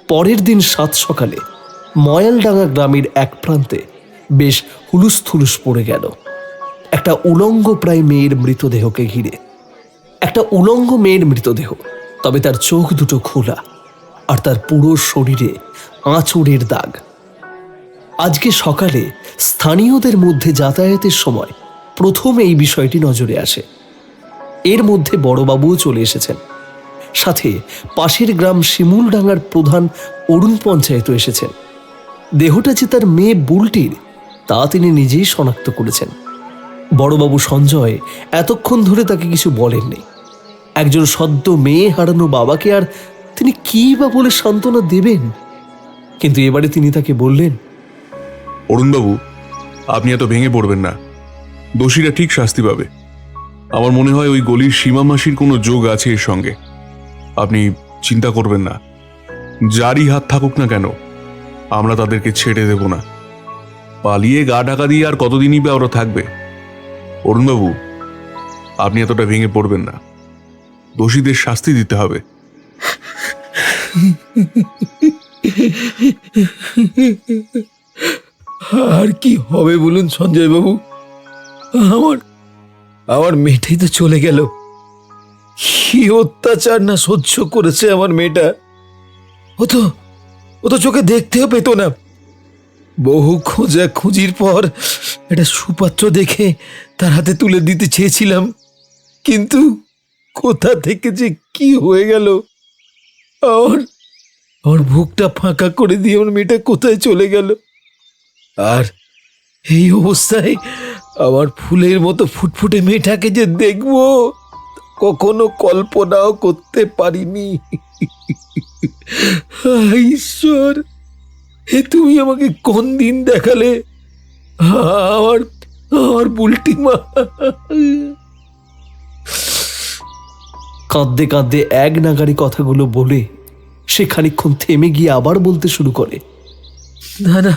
পরের দিন সাত সকালে ময়ালডাঙ্গা গ্রামের এক প্রান্তে বেশ হুলুস থুলুস পড়ে গেল একটা উলঙ্গ প্রায় মেয়ের মৃতদেহকে ঘিরে। একটা উলঙ্গ মেয়ের মৃতদেহ, তবে তার চোখ দুটো খোলা আর তার পুরো শরীরে আঁচড়ের দাগ। আজকে সকালে স্থানীয়দের মধ্যে যাতায়াতের সময় প্রথম এই বিষয়টি নজরে আসে। এর মধ্যে বড়বাবুও চলে এসেছেন, সাথে পাশের গ্রাম শিমুলডাঙ্গার প্রধান অরুণ পঞ্চায়েতও এসেছেন। দেহটা যে তার মেয়ে বুলটির তা তিনি নিজেই শনাক্ত করেছেন। বড়বাবু সঞ্জয় এতক্ষণ ধরে তাকে কিছু বলেননি। একজন সদ্য মেয়ে হারানো বাবাকে আর তিনি কী বা বলে সান্ত্বনা দেবেন, কিন্তু এবারে তিনি তাকে বললেন, অরুণবাবু, আপনি এত ভেঙে পড়বেন না, দোষীরা ঠিক শাস্তি পাবে। আমার মনে হয় ওই গলির সীমা মাসির কোনো যোগ আছে এর সঙ্গে। আপনি চিন্তা করবেন না, যারই হাত থাকুক না কেন আমরা তাদেরকে ছেড়ে দেব না। পালিয়ে গা ঢাকা দিয়ে আর কতদিনই বা ওরা থাকবে। অরুণবাবু, আপনি এতটা ভেঙে পড়বেন না, দোষীদের শাস্তি দিতে হবে। আর কি হবে বলুন সঞ্জয় বাবু, আমার আমার মেয়েটাই তো চলে গেল। কি অত্যাচার না সহ্য করেছে আমার মেয়েটা। ও তো চোখে দেখতেও পেত না। বহু খোঁজা খুঁজির পর একটা সুপাত্র দেখে তার হাতে তুলে দিতে চেয়েছিলাম, কিন্তু কোথা থেকে যে কি হয়ে গেল। আমার বুকটা ফাঁকা করে দিয়ে আমার মেয়েটা কোথায় চলে গেল। আর এই অবস্থায় আমার ফুলের মতো ফুটফুটে মেয়েটাকে যে দেখবো কখনো কল্পনাও করতে পারিনি। ঈশ্বর, এ তুমি আমাকে কোন দিন দেখালে আমার আমার বুলটি মা। কাঁদতে কাঁদতে এক নাগাড়ি কথাগুলো বলে সে খানিকক্ষণ থেমে গিয়ে আবার বলতে শুরু করে, না,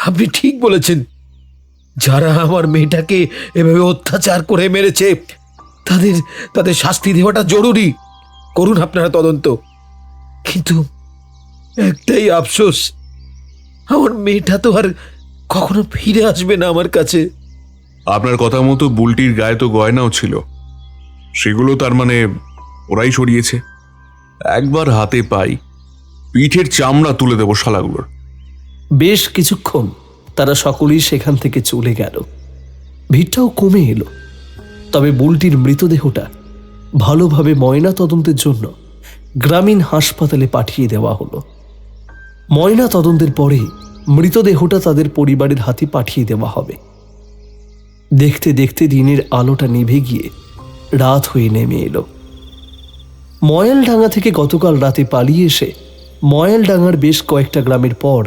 আপনি ঠিক বলেছেন। যারা আমার মেয়েটাকে এভাবে অত্যাচার করে মেরেছে তাদের শাস্তি দেওয়াটা জরুরি। করুন আপনারা তদন্ত। কিন্তু একটাই আফসোস, আমার মেয়েটা তো আর কখনো ফিরে আসবে না আমার কাছে। আপনার কথা মতো বুলটির গায়ে তো গয়নাও ছিল, সেগুলো তার মানে ওরাই সরিয়েছে। একবার হাতে পাই, পিঠের চামড়া তুলে দেবো শালাগুলোর। বেশ কিছুক্ষণ তারা সকলেই সেখান থেকে চলে গেল। ভিড়টাও কমে এলো। তবে বুলটির মৃতদেহটা ভালোভাবে ময়না তদন্তের জন্য গ্রামীণ হাসপাতালে পাঠিয়ে দেওয়া হলো। ময়না তদন্তের পরেই মৃতদেহটা তাদের পরিবারের হাতে পাঠিয়ে দেওয়া হবে। দেখতে দেখতে দিনের আলোটা নিভে গিয়ে রাত হয়ে নেমে এলো। ময়ালডাঙ্গা থেকে গতকাল রাতে পালিয়ে এসে ময়ালডাঙ্গার বেশ কয়েকটা গ্রামের পর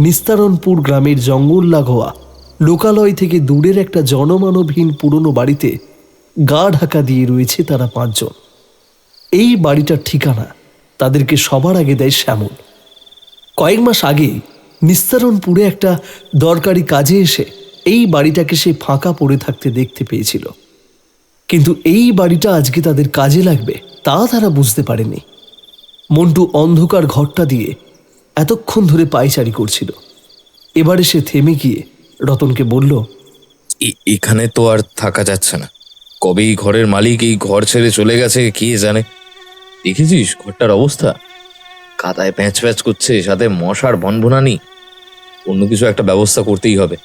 নিস্তারণপুর গ্রামের জঙ্গল লাগোয়া লোকালয় থেকে দূরের একটা জনমানবহীন পুরনো বাড়িতে গা ঢাকা দিয়ে রয়েছে তারা 5 জন। এই বাড়িটার ঠিকানা তাদেরকে সবার আগে দেয় শ্যামল। কয়েক মাস আগে নিস্তারণপুরে একটা দরকারি কাজে এসে এই বাড়িটাকে সে ফাঁকা পড়ে থাকতে দেখতে পেয়েছিল, কিন্তু এই বাড়িটা আজকে তাদের কাজে লাগবে তা তারা বুঝতে পারেনি। মন্টু অন্ধকার ঘরটা দিয়ে এতক্ষণ ধরে পায়চারি করছিল। এবারে সে থেমে গিয়ে রতনকে বলল, এখানে তো আর থাকা যাচ্ছে না। কবে এই ঘরের মালিক এই ঘর ছেড়ে চলে গেছে কে জানে। দেখেছিস ঘরটার অবস্থা? কাদায় প্যাঁচ প্যাঁচ করছে, সাথে মশার ভনভনানি। অন্য কিছু একটা ব্যবস্থা করতেই হবে।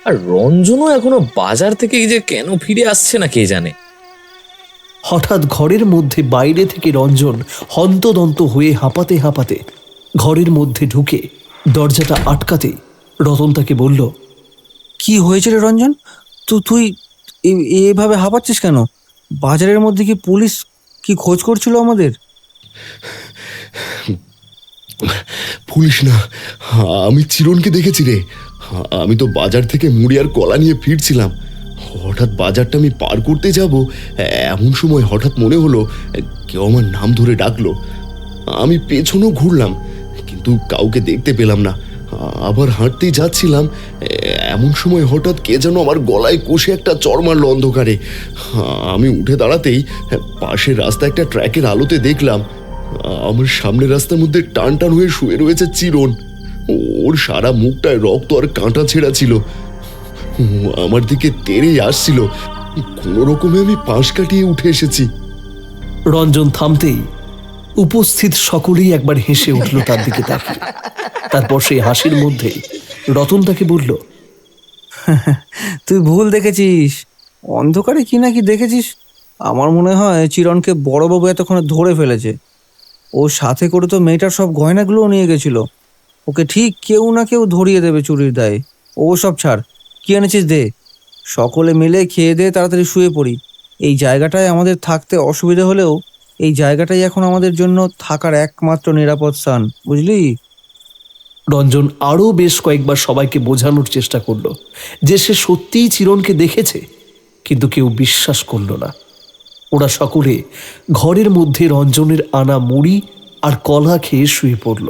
আর রঞ্জনও এখনো বাজার থেকে যে কেন ফিরে আসছে না কে জানে। হঠাৎ ঘরের মধ্যে বাইরে থেকে রঞ্জন হন্তদন্ত হয়ে হাঁপাতে হাঁপাতে ঘরের মধ্যে ঢুকে দরজাটা আটকাতেই রতন তাকে বলল, কি হয়েছে রে রঞ্জন? তুই এভাবে হাঁপাচ্ছিস কেন? বাজারের মধ্যে কি পুলিশ কি খোঁজ করছিল আমাদের? পুলিশ না, আমি চিরনকে দেখেছি রে। আমি তো বাজার থেকে মুড়ি আর কলা নিয়ে ফিরছিলাম। হঠাৎ বাজারটা আমি পার করতে যাব, এমন সময় হঠাৎ মনে হলো কেউ আমার নাম ধরে ডাকলো। আমি পেছনেও ঘুরলাম, কিন্তু কাউকে দেখতে পেলাম না। আবার হাঁটতেই যাচ্ছিলাম, এমন সময় হঠাৎ কে যেন আমার গলায় কষে একটা চড় মারল অন্ধকারে। আমি উঠে দাঁড়াতেই পাশের রাস্তা একটা ট্র্যাকের আলোতে দেখলাম আমার সামনের রাস্তার মধ্যে টান টান হয়ে শুয়ে রয়েছে চিরন। ওর সারা মুখটায় রক্ত আর কাঁটা ছেঁড়া ছিল। আমার দিকে তেড়েই আসছিল। কোনো রকমে আমি পাশ কাটিয়ে উঠে এসেছি। রঞ্জন থামতেই উপস্থিত সকলেই একবার হেসে উঠল তার দিকে তাকিয়ে। তারপর সেই হাসির মধ্যে রতন তাকে বলল, তুই ভুল দেখেছিস। অন্ধকারে কি না কি দেখেছিস। আমার মনে হয় চিরনকে বড়বাবু এতক্ষণে ধরে ফেলেছে। ওর সাথে করে তো মেয়েটার সব গয়নাগুলোও নিয়ে গেছিল। ওকে ঠিক কেউ না কেউ ধরিয়ে দেবে চুরির দায়ে। ও সব ছাড়, কি এনেছিস দে। সকলে মিলে খেয়ে দিয়ে তাড়াতাড়ি শুয়ে পড়ি। এই জায়গাটায় আমাদের থাকতে অসুবিধা হলেও এই জায়গাটাই এখন আমাদের জন্য থাকার একমাত্র নিরাপদ স্থান, বুঝলি? রঞ্জন আরও বেশ কয়েকবার সবাইকে বোঝানোর চেষ্টা করলো যে সে সত্যিই চিরনকে দেখেছে, কিন্তু কেউ বিশ্বাস করল না। ওরা সকলে ঘরের মধ্যে রঞ্জনের আনা মুড়ি আর কলা খেয়ে শুয়ে পড়ল।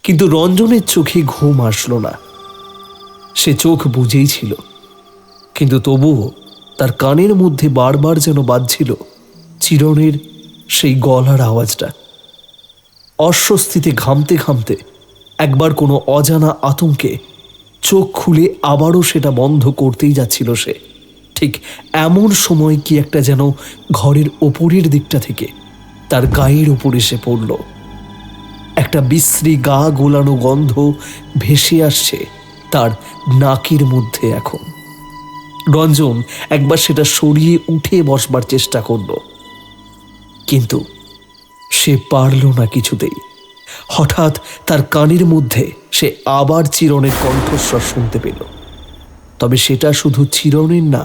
কিন্তু রঞ্জনের চোখে ঘুম আসলো না। সে চোখ বুজেই ছিল, কিন্তু তবুও তার কানের মধ্যে বারবার যেন বাজছিল চিরনের সেই গলার আওয়াজটা। অস্বস্তিতে ঘামতে ঘামতে একবার কোনো অজানা আতঙ্কে চোখ খুলে আবারও সেটা বন্ধ করতেই যাচ্ছিল সে। ঠিক এমন সময় কি একটা যেন ঘরের ওপরের দিকটা থেকে তার গায়ের ওপর এসে পড়ল। একটা বিশ্রী গা গোলানো গন্ধ ভেসে আসছে তার নাকের মধ্যে এখন। রঞ্জন একবার সেটা সরিয়ে উঠে বসবার চেষ্টা করল, কিন্তু সে পারল না কিছুতেই। হঠাৎ তার কানের মধ্যে সে আবার চিরনের কণ্ঠস্বর শুনতে পেল। তবে সেটা শুধু চিরনের না,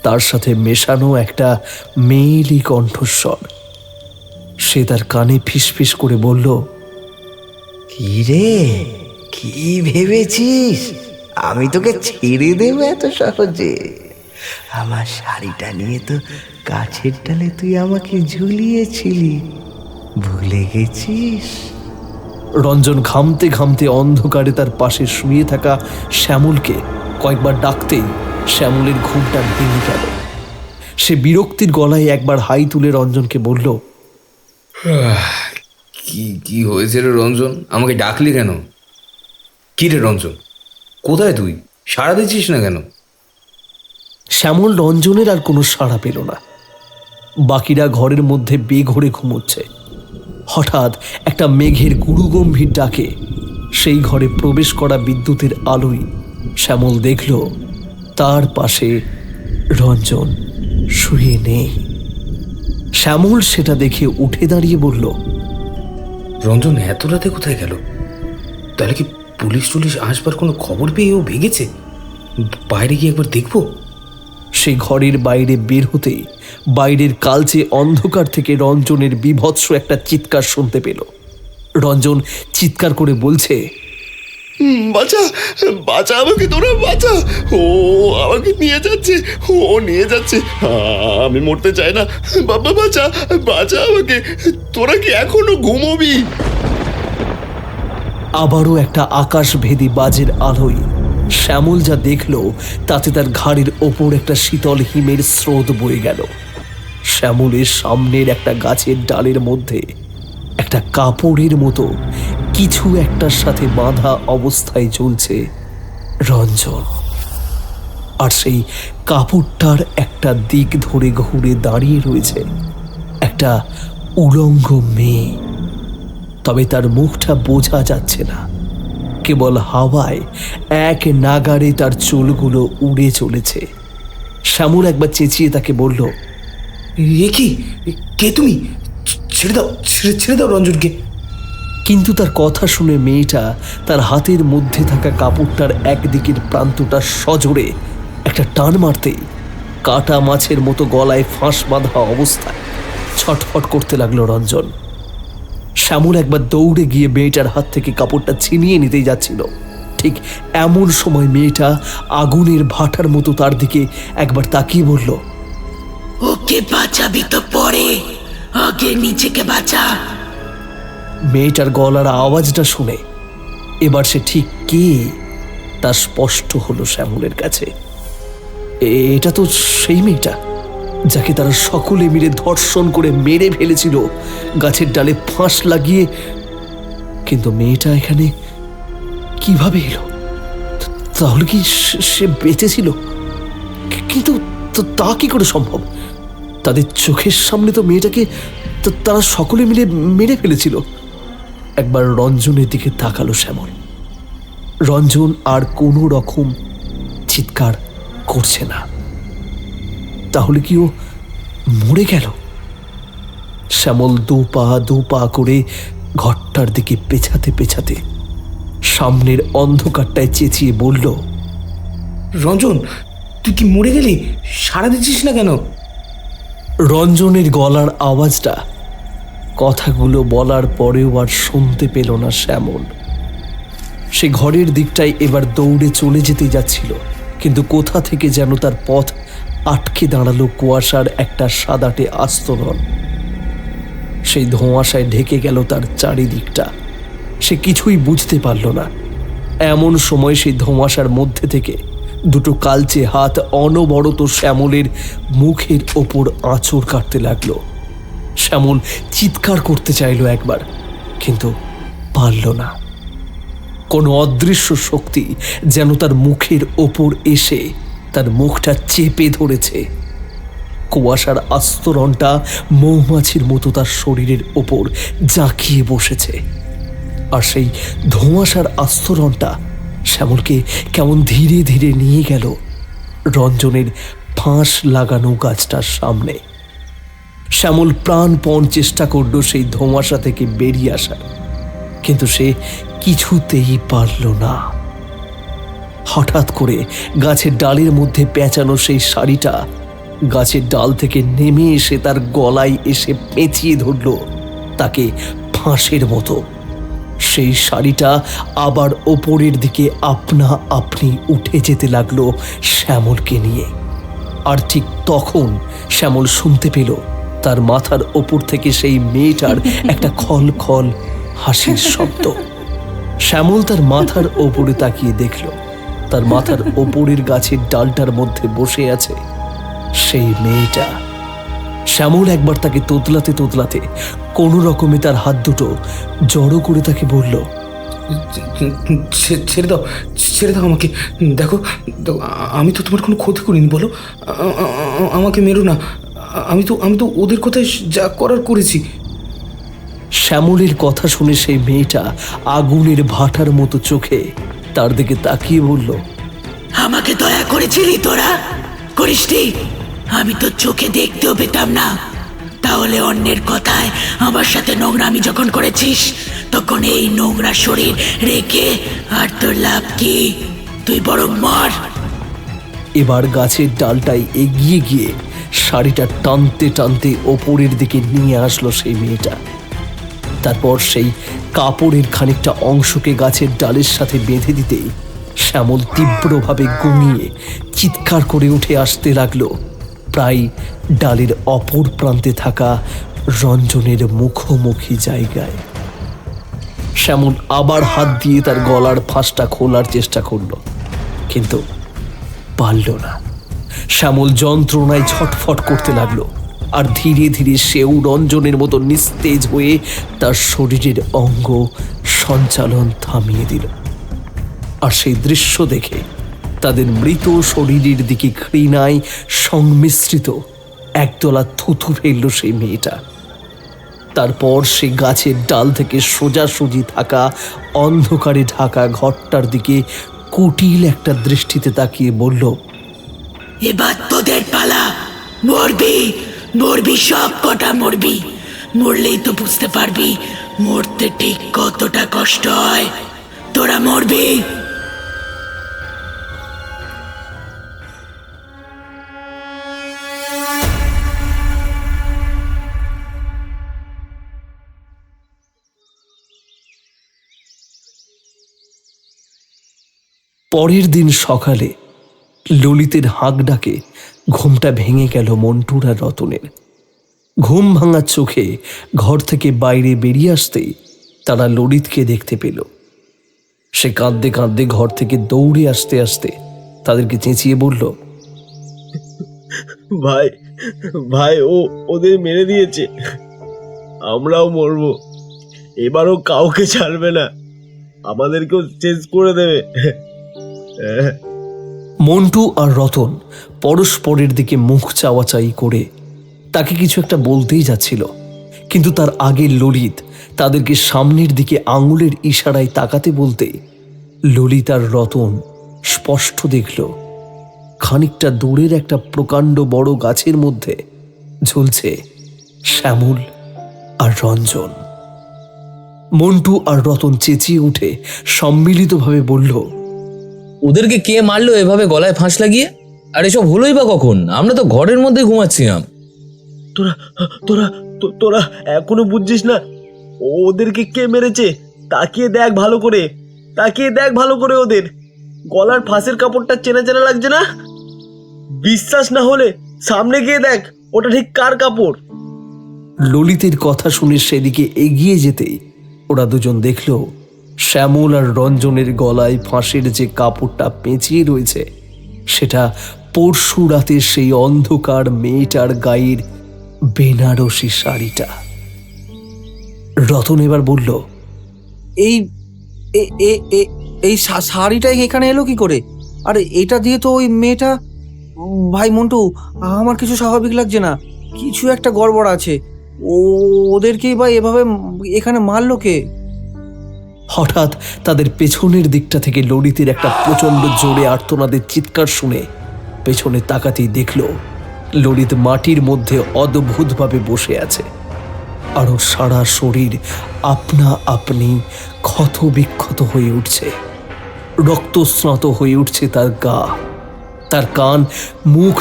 তার সাথে মেশানো একটা মেয়েলি কণ্ঠস্বর। সে তার কানে ফিসফিস করে বলল, কি রে, কি ভেবেছিস আমি তোকে ছেড়ে দেবো এত সহজে? আমার শাড়িটা নিয়ে তো গাছের ডালে তুই আমাকে ঝুলিয়েছিলি, ভুলে গেছিস? রঞ্জন ঘামতে ঘামতে অন্ধকারে তার পাশে শুয়ে থাকা শ্যামলকে কয়েকবার ডাকতেই শ্যামলের ঘুমটা ভেঙে গেল। সে বিরক্তির গলায় একবার হাই তুলে রঞ্জনকে বলল, কি কি হয়েছে রে রঞ্জন? আমাকে ডাকলি কেন? কি রে রঞ্জন, কোথায় তুই? সাড়া দিচ্ছিস না কেন? শ্যামল রঞ্জনের আর কোনো সাড়া পেল না। বাকিরা ঘরের মধ্যে বেঘোরে ঘুমোচ্ছে। হঠাৎ একটা মেঘের গুরুগম্ভীর ডাকে সেই ঘরে প্রবেশ করা বিদ্যুতের আলোয় শ্যামল দেখল তার পাশে রঞ্জন শুয়ে নেই। শ্যামল সেটা দেখে উঠে দাঁড়িয়ে বলল, রঞ্জন এত রাতে কোথায় গেল? তাহলে কি পুলিশ টুলিশ আসবার কোনো খবর পেয়ে ও ভেগেছে? বাইরে গিয়ে একবার দেখবো। সে ঘরের বাইরে বের হতেই বাইরের কালচে অন্ধকার থেকে রঞ্জনের বীভৎস একটা চিৎকার শুনতে পেল। রঞ্জন চিৎকার করে বলছে, বাঁচা, বাঁচা আমাকে, তোরা বাঁচা। ও আমাকে নিয়ে যাচ্ছে, ও নিয়ে যাচ্ছে। আমি মরতে চাই না, বাবা বাঁচা, বাঁচা আমাকে। তোরা কি এখনো ঘুমোবি? আবারও একটা আকাশভেদী বাজের আলোয় শ্যামল যা দেখল তাতে তার ঘাড়ের ওপর একটা শীতল হিমের স্রোত বয়ে গেল। শ্যামলের সামনের একটা গাছের ডালের মধ্যে একটা কাপড়ের মতো কিছু একটার সাথে বাঁধা অবস্থায় ঝুলছে রঞ্জন। আর সেই কাপড়টার একটা দিক ধরে ঘুরে দাঁড়িয়ে রয়েছে একটা উলঙ্গ মেয়ে। তবে তার মুখটা বোঝা যাচ্ছে না, কেবল হাওয়ায় এক নাগাড়ে তার চুলগুলো উড়ে চলেছে। শ্যামল একবার চেঁচিয়ে তাকে বলল, এ কি, কে তুমি? ছেড়ে দাও, ছেড়ে দাও রঞ্জনকে। কিন্তু তার কথা শুনে মেয়েটা তার হাতের মধ্যে থাকা কাপড়টার একদিকের প্রান্তটা সজোরে একটা টান মারতেই কাটা মাছের মতো গলায় ফাঁস বাঁধা অবস্থায় ছটফট করতে লাগলো রঞ্জন। শ্যামল একবার দৌড়ে গিয়ে মেয়েটার হাত থেকে কাপড়টা ছিনিয়ে নিতেই যাচ্ছিল, ঠিক এমন সময় মেয়েটা আগুনের ভাটার মতো তার দিকে একবার তাকিয়ে বলল, ওকে বাঁচাবি তো পরে, আগে নিজেকে বাঁচা। মেয়েটার গলার আওয়াজটা শুনে এবার সে ঠিক কে তা স্পষ্ট হলো শ্যামলের কাছে। এটা তো সেই মেয়েটা যাকে তারা সকলে মিলে ধর্ষণ করে মেরে ফেলেছিল, গাছের ডালে ফাঁস লাগিয়ে। কিন্তু মেয়েটা এখানে কিভাবে এলো? তাহলে কি সে বেঁচে ছিল? কিন্তু তা কি করে সম্ভব? তাদের চোখের সামনে তো মেয়েটাকে তারা সকলে মিলে মেরে ফেলেছিল। একবার রঞ্জনের দিকে তাকালো শ্যামল। রঞ্জন আর কোনো রকম চিৎকার করছে না। তাহলে কি ও মরে গেল? শ্যামল দু পা করে ঘরটার দিকে পেছাতে পেছাতে সামনের অন্ধকারটায় চেঁচিয়ে বলল, রঞ্জন, তুই কি মরে গেলি? সাড়া দিচ্ছিস না কেন? রঞ্জনের গলার আওয়াজটা কথাগুলো বলার পরেও আর শুনতে পেল না শ্যামল। সে ঘরের দিকটায় এবার দৌড়ে চলে যেতে যাচ্ছিল, কিন্তু কোথা থেকে যেন তার পথ আটকে দাঁড়ালো কুয়াশার একটা সাদাটে আস্তরণ। সেই ধোঁয়াশায় ঢেকে গেল তার চারিদিকটা। সে কিছুই বুঝতে পারল না। এমন সময় সেই ধোঁয়াশার মধ্যে থেকে দুটো কালচে হাত অনবরত শ্যামলের মুখের ওপর আঁচড় কাটতে লাগলো। শ্যামল চিৎকার করতে চাইল একবার, কিন্তু পারল না। কোনো অদৃশ্য শক্তি যেন তার মুখের ওপর এসে তার মুখটা চেপে ধরেছে। কুয়াশার আস্তরণটা মৌমাছির মতো তার শরীরের ওপর জাঁকিয়ে বসেছে, আর সেই ধোঁয়াশার আস্তরণটা শ্যামলকে কেমন ধীরে ধীরে নিয়ে গেল রঞ্জনের ফাঁস লাগানো গাছটার সামনে। শ্যামল প্রাণপণ চেষ্টা করল সেই ধোঁয়াশা থেকে বেরিয়ে আসার, কিন্তু সে কিছুতেই পারল না। হঠাৎ করে গাছের ডালের মধ্যে পেঁচানো সেই শাড়িটা গাছের ডাল থেকে নেমে এসে তার গলায় এসে পেঁচিয়ে ধরল তাকে ফাঁসের মতো। সেই শাড়িটা আবার ওপরের দিকে আপনা আপনি উঠে যেতে লাগলো শ্যামলকে নিয়ে। আর ঠিক তখন শ্যামল শুনতে পেল তার মাথার ওপর থেকে সেই মেয়েটার একটা খল খল হাসির শব্দ। শ্যামল তার মাথার ওপরে তাকিয়ে দেখল তার মাথার ওপরের গাছের ডালটার মধ্যে বসে আছে সেই মেয়েটা। শ্যামল একবার তাকে তোতলাতে তোতলাতে কোনো রকমে তার হাত দুটো জড়ো করে তাকে বলল, ছেড়ে দাও, ছেড়ে দাও আমাকে। দেখো, আমি তো তোমার কোনো ক্ষতি করিনি, বলো, আমাকে মেরো না। আমি তো ওদের কথায় যা করার করেছি। শ্যামলের কথা শুনে সেই মেয়েটা আগুনের ভাটার মতো চোখে তার দিকে তাকিয়ে বলল, আমাকে দয়া করেছিলি তোরা? করিসনি? আমি তো চোখে দেখতেও পেতাম না। তাহলে অন্যের কথায় আমার সাথে নোংরামি যখন করেছিস, তখন এই নোংরা শরীর রেখে আর তোর লাভ কি? তুই বরং মর। এবার গাছের ডালটায় এগিয়ে গিয়ে শাড়িটা টানতে টানতে ওপরের দিকে নিয়ে আসলো সেই মেয়েটা। তারপর সেই কাপড়ের খানিকটা অংশকে গাছের ডালের সাথে বেঁধে দিতেই শ্যামল তীব্রভাবে গুমিয়ে চিৎকার করে উঠে আসতে লাগলো প্রায় ডালের অপর প্রান্তে থাকা রঞ্জনের মুখোমুখি জায়গায়। শ্যামল আবার হাত দিয়ে তার গলার ফাঁসটা খোলার চেষ্টা করল, কিন্তু পারল না। শ্যামল যন্ত্রণায় ছটফট করতে লাগলো, আর ধীরে ধীরে সেও রঞ্জনের মতো নিস্তেজ হয়ে তার শরীরের অঙ্গ সঞ্চালন থামিয়ে দিল। আর সেই দৃশ্য দেখে তাদের মৃত শরীরের দিকে ঘৃণায় সংমিশ্রিত একদলা থুথু ফেলল সেই মেয়েটা। তারপর সে গাছের ডাল থেকে সোজাসুজি থাকা অন্ধকারে ঢাকা ঘরটার দিকে কুটিল একটা দৃষ্টিতে তাকিয়ে বলল, এবার তোদের পালা। মরবি, মরবি, সব কটা মরবি। মরলেই তো বুঝতে পারবি মরতে ঠিক কতটা কষ্ট হয়। তোরা মরবি। পরের দিন সকালে ললিতের হাঁক ডাকে ঘুমটা ভেঙে গেল মন্টুর আর রতনের। ঘুম ভাঙা চোখে ঘর থেকে বাইরে বেরিয়ে আসতেই তারা ললিতকে দেখতে পেল। সে কাঁদতে কাঁদতে ঘর থেকে দৌড়ে আসতে আসতে তাদেরকে চেঁচিয়ে বলল, ভাই ভাই, ওদের মেরে দিয়েছে, আমরাও মরবো, এবারও কাউকে ছাড়বে না, আমাদেরকেও শেষ করে দেবে। মন্টু আর রতন পরস্পরের দিকে মুখ চাওয়াচাই করে তাকে কিছু একটা বলতেই যাচ্ছিল, কিন্তু তার আগে ললিত তাদেরকে সামনের দিকে আঙুলের ইশারায় তাকাতে বলতে ললিত আর রতন স্পষ্ট দেখল খানিকটা দূরের একটা প্রকাণ্ড বড় গাছের মধ্যে ঝুলছে শ্যামল আর রঞ্জন। মন্টু আর রতন চেঁচিয়ে উঠে সম্মিলিতভাবে বলল, ওদেরকে কে মারলো এভাবে গলায় ফাঁস লাগিয়ে? আর এসব হলোই বা কখন? আমরা তো ঘরের মধ্যে ঘুমাচ্ছিলাম। তোরা তোরা তোরা এখনো বুঝছিস না ওদেরকে কে মেরেছে? তাকিয়ে দেখ ভালো করে, তাকিয়ে দেখ ভালো করে, ওদের গলার ফাঁসের কাপড়টা চেনা চেনা লাগছে না? বিশ্বাস না হলে সামনে গিয়ে দেখ ওটা ঠিক কার কাপড়। ললিতের কথা শুনে সেদিকে এগিয়ে যেতেই ওরা দুজন দেখল শ্যামল আর রঞ্জনের গলায় ফাঁসের যে কাপড়টা পেঁচিয়ে রয়েছে সেটা পরশু রাতে সেই অন্ধকার মেয়েটার গায়ের বেনারসি শাড়িটা। রতন এবার বলল, এই এই শাড়িটা এখানে এলো কি করে? আর এটা দিয়ে তো ওই মেয়েটা... ভাই মন্টু, আমার কিছু স্বাভাবিক লাগছে না, কিছু একটা গড়বড় আছে। ওদেরকেই বা এভাবে এখানে মারলো কে? হঠাৎ তাদের পেছনের দিকটা থেকে ললিতের একটা প্রচন্ড জোরে আর্তনাদের চিৎকার শুনে পেছনে তাকাতেই দেখল ললিত মাটির মধ্যে অদ্ভুতভাবে বসে আছে, আরো সারা শরীর আপনা আপনি ক্ষত বিক্ষত হয়ে উঠছে, রক্তস্নাত হয়ে উঠছে তার গা, তার কান, মুখ,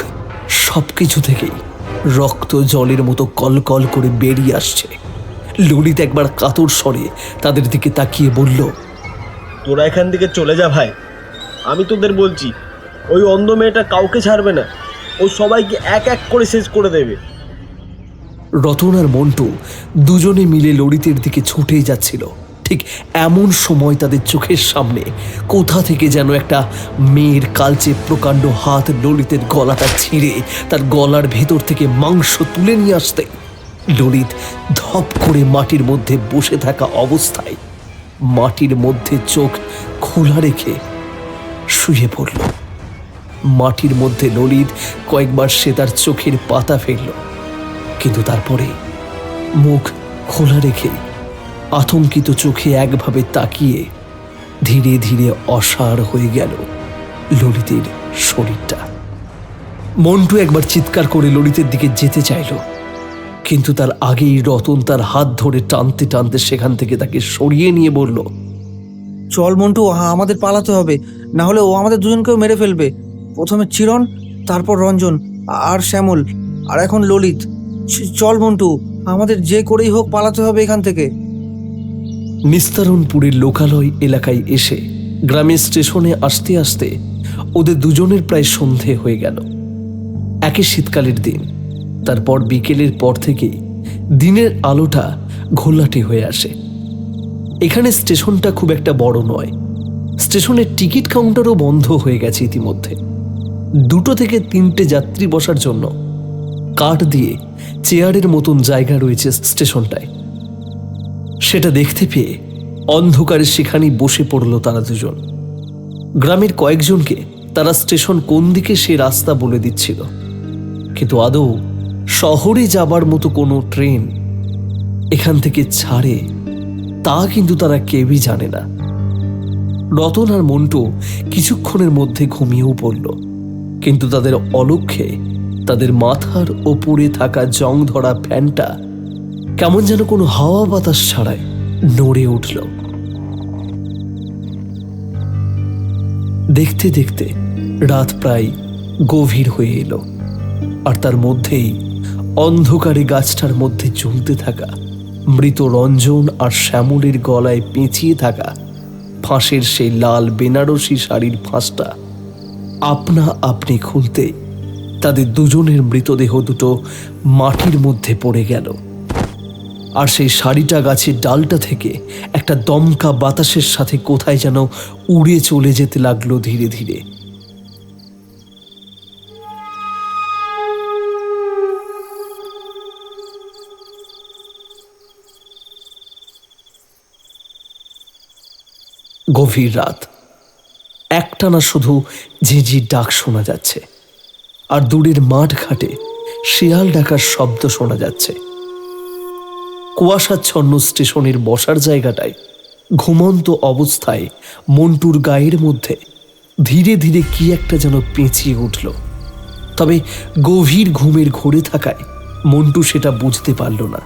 সবকিছু থেকেই রক্ত জলের মতো কলকল করে বেরিয়ে আসছে। ললিত একবার কাতর স্বরে তাদের দিকে তাকিয়ে বলল, তোরা এখান থেকে চলে যা ভাই, আমি তোদের বলছি ওই অন্ধ মেয়েটা কাউকে ছাড়বে না, ও সবাইকে এক এক করে শেষ করে দেবে। রতন আর মন্টু দুজনে মিলে ললিতের দিকে ছুটে যাচ্ছিল। ঠিক এমন সময় তাদের চোখের সামনে কোথা থেকে যেন একটা মেয়ের কালচে প্রকাণ্ড হাত ললিতের গলাটা ছিঁড়ে তার গলার ভেতর থেকে মাংস তুলে নিয়ে আসতে ললিত ধপ করে মাটির মধ্যে বসে থাকা অবস্থায় মাটির মধ্যে চোখ খোলা রেখে শুয়ে পড়ল। মাটির মধ্যে ললিত কয়েকবার সে তার চোখের পাতা ফেলল, কিন্তু তারপরে মুখ খোলা রেখে আতঙ্কিত চোখে একভাবে তাকিয়ে ধীরে ধীরে অসাড় হয়ে গেল ললিতের শরীরটা। মন্টু একবার চিৎকার করে ললিতের দিকে যেতে চাইল, কিন্তু তার আগেই রতন তার হাত ধরে টানতে টানতে সেখান থেকে তাকে সরিয়ে নিয়ে বলল, চল মন্টু, আমাদের পালাতে হবে, না হলে ও আমাদের দুজনকেও মেরে ফেলবে। প্রথমে চিরণ, তারপর রঞ্জন আর শ্যামল, আর এখন ললিত। চল মন্টু, আমাদের যে করেই হোক পালাতে হবে এখান থেকে। নিস্তারণপুরের লোকালয় এলাকায় এসে গ্রামের স্টেশনে আসতে আসতে ওদের দুজনের প্রায় সন্ধে হয়ে গেল। একে শীতকালের দিন, তারপর বিকেলের পর থেকেই দিনের আলোটা ঘোলাটে হয়ে আসে। এখানে স্টেশনটা খুব একটা বড় নয়, স্টেশনের টিকিট কাউন্টারও বন্ধ হয়ে গেছে ইতিমধ্যে। 2 থেকে 3টে যাত্রী বসার জন্য কাঠ দিয়ে চেয়ারের মতন জায়গা রয়েছে স্টেশনটায়। সেটা দেখতে পেয়ে অন্ধকারে সেখানেই বসে পড়ল তারা দুজন। গ্রামের কয়েকজনকে তারা স্টেশন কোন দিকে সে রাস্তা বলে দিচ্ছিল, কিন্তু আদৌ শহরে যাবার মতো কোনো ট্রেন এখান থেকে ছাড়ে তা কিন্তু তারা কেউই জানে না। রতন আর মন্টু কিছুক্ষণের মধ্যে ঘুমিয়েও পড়ল, কিন্তু তাদের অলক্ষ্যে তাদের মাথার ওপরে থাকা জং ধরা ফ্যানটা কেমন যেন কোনো হাওয়া বাতাস ছাড়াই নড়ে উঠল। দেখতে দেখতে রাত প্রায় গভীর হয়ে এলো, আর তার মধ্যেই অন্ধকারে গাছটার মধ্যে ঝুলতে থাকা মৃত রঞ্জন আর শ্যামলের গলায় পেঁচিয়ে থাকা ফাঁসের সেই লাল বেনারসি শাড়ির ফাঁসটা আপনা আপনি খুলতে তাদের দুজনের মৃতদেহ দুটো মাটির মধ্যে পড়ে গেল। আর সেই শাড়িটা গাছের ডালটা থেকে একটা দমকা বাতাসের সাথে কোথায় যেন উড়ে চলে যেতে লাগলো ধীরে ধীরে। গভীর রাত, একটানা শুধু ঝিঁঝির ডাক শোনা যাচ্ছে, আর দূরের মাঠ ঘাটে শিয়াল ডাকার শব্দ শোনা যাচ্ছে। কুয়াশাচ্ছন্ন স্টেশনের বসার জায়গাটায় ঘুমন্ত অবস্থায় মন্টুর গায়ের মধ্যে ধীরে ধীরে কি একটা যেন পেঁচিয়ে উঠল। তবে গভীর ঘুমের ঘোরে থাকায় মন্টু সেটা বুঝতে পারল না।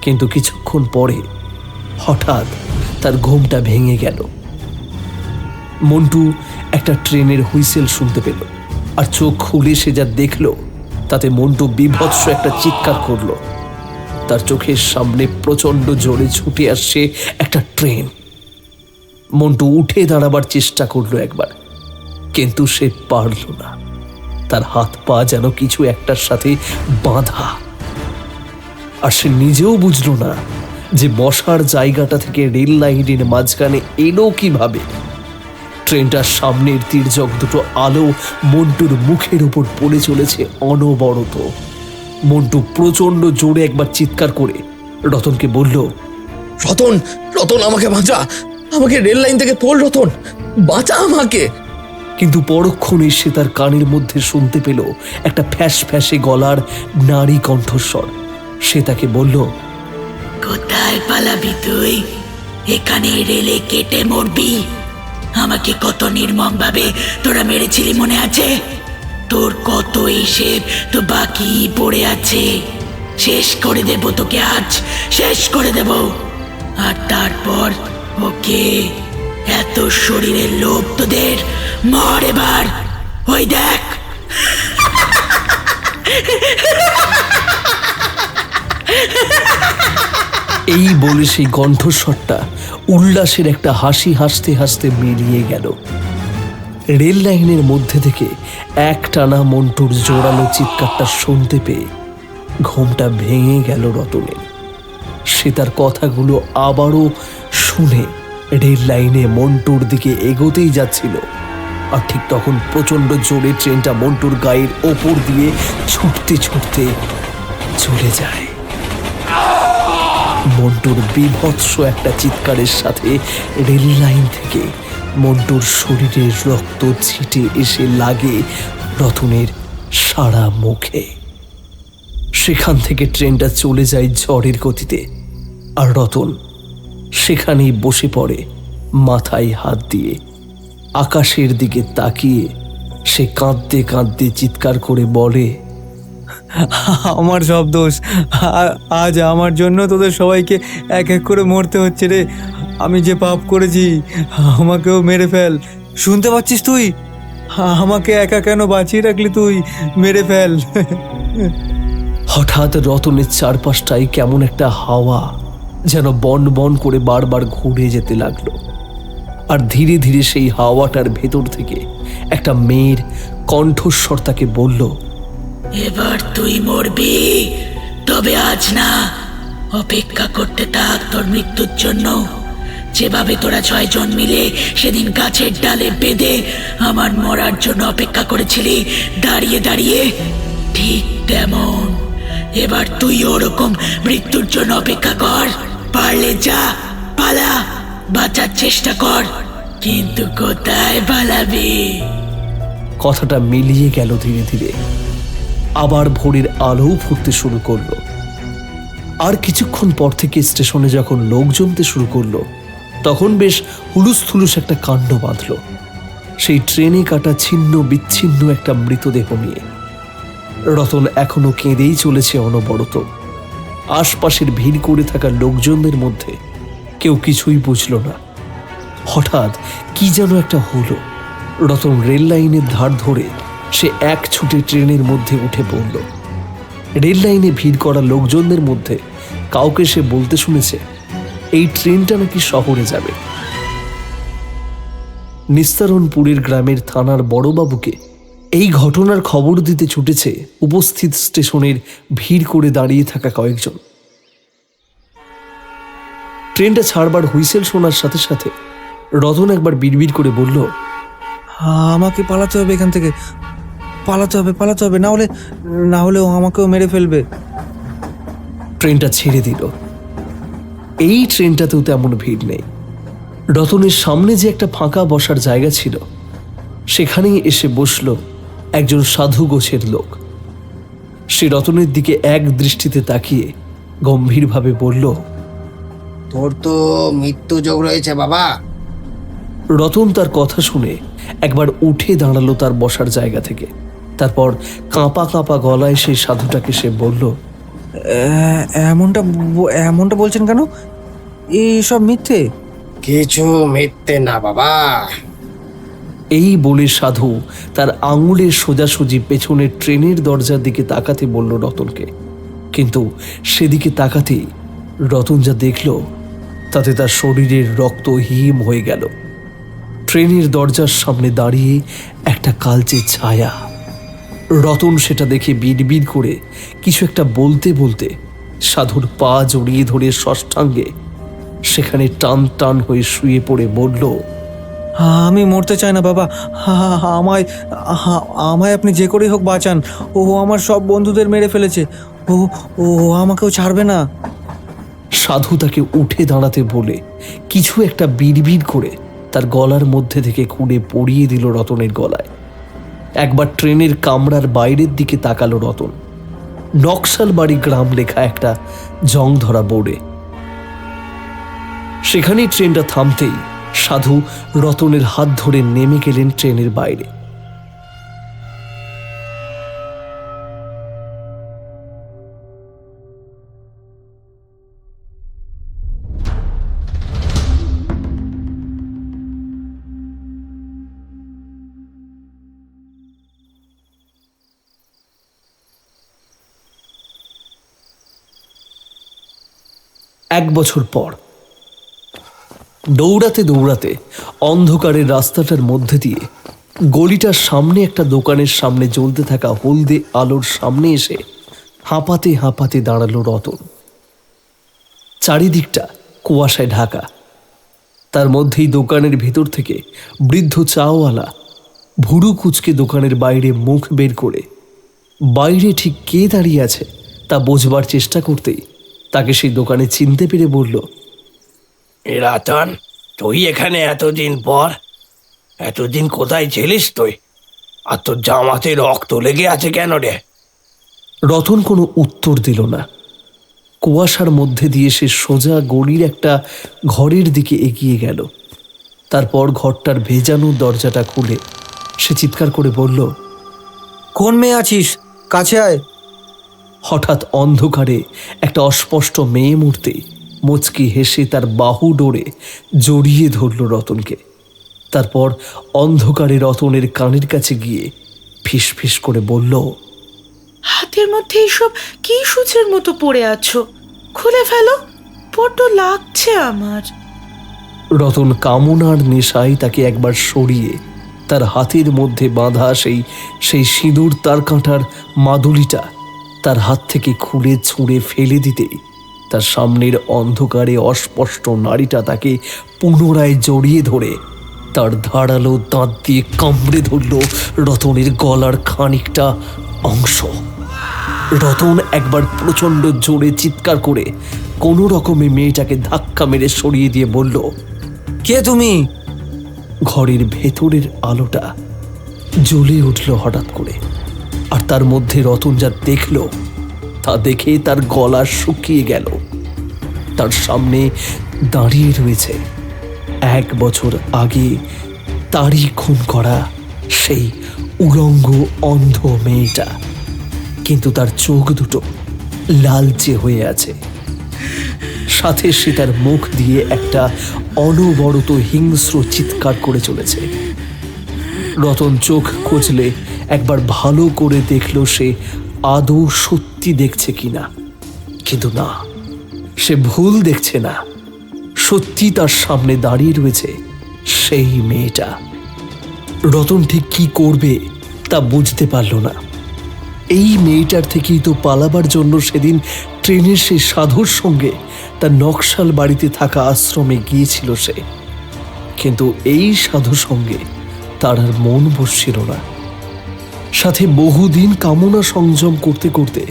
কিন্তু কিছুক্ষণ পরে হঠাৎ তার ঘুমটা ভেঙে গেল। মন্টু একটা ট্রেনের হুইসেল শুনতে পেল, আর চোখ খুলে সে যা দেখল তাতে মন্টু বীভৎস একটা চিৎকার করল। তার চোখের সামনে প্রচন্ড জোরে ছুটে আসছে একটা ট্রেন। মন্টু উঠে দাঁড়াবার চেষ্টা করলো একবার, কিন্তু সে পারল না। তার হাত পা যেন কিছু একটার সাথে বাঁধা, আর সে নিজেও বুঝল না যে বসার জায়গাটা থেকে রেল লাইনের মাঝখানে এলো কিভাবে। ট্রেনটার সামনের তির্যক দুটো আলো মন্টুর মুখের উপর পড়ে চলেছে অনবরত। মন্টু প্রচন্ড জোরে একবার চিৎকার করে রতনকে বলল, রতন, রতন আমাকে বাঁচা, আমাকে রেল লাইন থেকে তোল, রতন বাঁচা আমাকে। কিন্তু পরক্ষণে সে তার কানের মধ্যে শুনতে পেল একটা ফ্যাস ফ্যাসে গলার নারী কণ্ঠস্বর। সে তাকে বলল, কোথায় পালাবি তুই? এখানে রেলে কেটে মরবি। আমাকে কত নির্মম ভাবে তোরা মেরেছিলি মনে আছে? তোর কত হিসেব তো বাকি পড়ে আছে। শেষ করে দেব তোকে, আজ শেষ করে দেব। আর তারপর ওকে, এত শরীরের লোভ তোদের, মর এবার। ওই দেখ। এই বলে সেই কণ্ঠস্বরটা উল্লাসের একটা হাসি হাসতে হাসতে মিলিয়ে গেল। রেল লাইনের মধ্যে থেকে একটানা মন্টুর জোরালো চিৎকারটা শুনতে পেয়ে ঘুমটা ভেঙে গেল রতনের। সে তার কথাগুলো আবারও শুনে রেল লাইনে মন্টুর দিকে এগোতেই যাচ্ছিল। আর ঠিক তখন প্রচন্ড জোরে ট্রেনটা মন্টুর গায়ের ওপর দিয়ে ছুটতে ছুটতে চলে যায়। মন্টুর বীভৎস একটা চিৎকারের সাথে রেল লাইন থেকে মন্টুর শরীরের রক্ত ছিটে এসে লাগে রতনের সারা মুখে। সেখান থেকে ট্রেনটা চলে যায় ঝড়ের গতিতে, আর রতন সেখানেই বসে পড়ে মাথায় হাত দিয়ে। আকাশের দিকে তাকিয়ে সে কাঁদতে কাঁদতে চিৎকার করে বলে, আমার সব দোষ। আজ আমার জন্য তোদের সবাইকে এক এক করে মরতে হচ্ছে রে। আমি যে পাপ করেছি, আমাকেও মেরে ফেল। শুনতে পাচ্ছিস তুই? আমাকে একা কেন বাঁচিয়ে রাখলি তুই? মেরে ফেল। হঠাৎ রতনের চারপাশটায় কেমন একটা হাওয়া যেন বন বন করে বারবার ঘুরে যেতে লাগলো। আর ধীরে ধীরে সেই হাওয়াটার ভেতর থেকে একটা মেয়ের কণ্ঠস্বর তাকে বলল, এবার তুই মরবি, তবে আজ না। অপেক্ষা করতে থাক তোর মৃত্যুর জন্য। যেভাবে তোরা 6 জন মিলে সেদিন গাছের ডালে বেঁধে আমার মরার জন্য অপেক্ষা করেছিলি দাঁড়িয়ে দাঁড়িয়ে, ঠিক তেমন এবার তুই ওরকম মৃত্যুর জন্য অপেক্ষা কর। পারলে যা, পালা, বাঁচার চেষ্টা কর, কিন্তু কোথায় পালাবি? কথাটা মিলিয়ে গেল ধীরে ধীরে। আবার ভোরের আলোও ফুটতে শুরু করলো। আর কিছুক্ষণ পর থেকে স্টেশনে যখন লোক জমতে শুরু করলো, তখন বেশ হুলুস থুলুস একটা কাণ্ড বাঁধল। সেই ট্রেনে কাটা ছিন্ন বিচ্ছিন্ন একটা মৃতদেহ নিয়ে রতন এখনো কেঁদেই চলেছে অনবরত। আশপাশের ভিড় করে থাকা লোকজনদের মধ্যে কেউ কিছুই বুঝল না। হঠাৎ কি যেন একটা হলো। রতন রেল লাইনের ধার ধরে সে এক ছুটে ট্রেনের মধ্যে উঠে পড়ল। রেল লাইনে ভিড় করা লোকজনদের মধ্যে কাউকে সে বলতে শুনেছে এই ট্রেনটা নাকি শহরে যাবে। নিস্তারণপুরের গ্রামের থানার বড়বাবুকে এই ঘটনার খবর দিতে ছুটেছে উপস্থিত স্টেশনের ভিড় করে দাঁড়িয়ে থাকা কয়েকজন। ট্রেনটা ছাড়বার হুইসেল শোনার সাথে সাথে রতন একবার বিড়বিড় করে বলল, আমাকে পালাতে হবে এখান থেকে, পালাতে হবে, না হলে ও আমাকেও মেরে ফেলবে। ট্রেনটা ছেড়ে দিল। এই ট্রেনটাতেও তেমন ভিড় নেই। রতনের সামনে যে একটা ফাঁকা বসার জায়গা ছিল, সেখানেই এসে বসল একজন সাধু গোছের লোক। সে রতনের দিকে এক দৃষ্টিতে তাকিয়ে গম্ভীরভাবে বলল, তোর তো মৃত্যু যোগ রয়েছে বাবা। রতন তার কথা শুনে একবার উঠে দাঁড়ালো তার বসার জায়গা থেকে। তারপর কাঁপা কাঁপা গলায় সেই সাধুটাকে সে বলল, এমনটা বলছেন কেন? এইসব মিথ্যে। কিছু মিথ্যে না বাবা। এই বলে সাধু তার আঙুলের সোজাসুজি পেছনের ট্রেনের দরজার দিকে তাকাতে বলল রতনকে। কিন্তু সেদিকে তাকাতেই রতন যা দেখল তাতে তার শরীরের রক্ত হিম হয়ে গেল। ট্রেনের দরজার সামনে দাঁড়িয়ে একটা কালচে ছায়া। রতন সেটা দেখে বিড়বিড় করে কিছু একটা বলতে বলতে সাধুর পা জড়িয়ে ধরে ষষ্ঠাঙ্গে সেখানে টান টান হয়ে শুয়ে পড়ে বলল, আমি মরতে চাই না বাবা, আমায় আপনি যে করেই হোক বাঁচান। ও আমার সব বন্ধুদের মেরে ফেলেছে, ও আমাকেও ছাড়বে না। সাধু তাকে উঠে দাঁড়াতে বলে কিছু একটা বিড়বিড় করে তার গলার মধ্যে থেকে খুঁড়ে পরিয়ে দিল রতনের গলায়। একবার ট্রেনের কামরার বাইরের দিকে তাকালো রতন। নকশালবাড়ি গ্রাম লেখা একটা জং ধরা বোর্ডে। সেখানেই ট্রেনটা থামতেই সাধু রতনের হাত ধরে নেমে গেলেন ট্রেনের বাইরে। এক বছর পর দৌড়াতে দৌড়াতে অন্ধকারের রাস্তাটার মধ্যে দিয়ে গলিটার সামনে একটা দোকানের সামনে জ্বলতে থাকা হলদে আলোর সামনে এসে হাঁপাতে হাঁপাতে দাঁড়ালো রতন। চারিদিকটা কুয়াশায় ঢাকা। তার মধ্যেই দোকানের ভেতর থেকে বৃদ্ধ চাওয়ালা ভুরু কুচকে দোকানের বাইরে মুখ বের করে বাইরে ঠিক কে দাঁড়িয়ে আছে তা বোঝবার চেষ্টা করতেই তাকে সেই দোকানে চিনতে পেরে বলল, রতন, তুই এখানে এতদিন পর? এতদিন কোথায় ছিলিস তুই? আর তোর জামাতে রক্ত লেগে আছে কেন রে? রতন কোনো উত্তর দিল না। কুয়াশার মধ্যে দিয়ে সে সোজা গলির একটা ঘরের দিকে এগিয়ে গেল। তারপর ঘরটার ভেজানো দরজাটা খুলে সে চিৎকার করে বলল, কোন মেয়ে আছিস? কাছে আয়। হঠাৎ অন্ধকারে একটা অস্পষ্ট মেয়ে মূর্তি মুচকি হেসে তার বাহু ডোরে জড়িয়ে ধরল রতনকে। তারপর অন্ধকারে রতনের কানের কাছে গিয়ে ফিস ফিস করে বলল, হাতের মধ্যে এইসব কি সূচের মতো পড়ে আছো? খুলে ফেলো, বড্ড লাগছে আমার। রতন কামনার নেশায় তাকে একবার সরিয়ে তার হাতের মধ্যে বাঁধা সেই সিঁদুর তার কাঁটার মাদুলিটা তার হাত থেকে খুলে ছুঁড়ে ফেলে দিতেই তার সামনের অন্ধকারে অস্পষ্ট নারীটা তাকে পুনরায় জড়িয়ে ধরে তার ধারালো দাঁত দিয়ে কামড়ে ধরল রতনের গলার খানিকটা অংশ। রতন একবার প্রচণ্ড জোরে চিৎকার করে কোনো রকমে মেয়েটাকে ধাক্কা মেরে সরিয়ে দিয়ে বলল, কে তুমি? ঘরের ভেতরের আলোটা জ্বলে উঠল হঠাৎ করে, আর তার মধ্যে রতন যা দেখল তা দেখে তার গলা শুকিয়ে গেল। তার সামনে দাঁড়িয়ে রয়েছে 1 বছর আগে তারই খুন করা সেই উলঙ্গ অন্ধ মেয়েটা, কিন্তু তার চোখ দুটো লালচে হয়ে আছে। সাথে সে তার মুখ দিয়ে একটা অনবরত হিংস্র চিৎকার করে চলেছে। রতন চোখ খুঁজলে একবার ভালো করে দেখল সে আদৌ সত্যি দেখছে কিনা, কিন্তু না, সে ভুল দেখছে না। সত্যি তার সামনে দাঁড়িয়ে রয়েছে সেই মেয়েটা। রতন ঠিক কি করবে তা বুঝতে পারল না। এই মেয়েটার থেকেই তো পালাবার জন্য সেদিন ট্রেনের সেই সাধুর সঙ্গে তার নকশাল বাড়িতে থাকা আশ্রমে গিয়েছিল সে। কিন্তু এই সাধু সঙ্গে তার আর মন বসছিল না। সাথে বহুদিন কামনা সংযম করতে করতে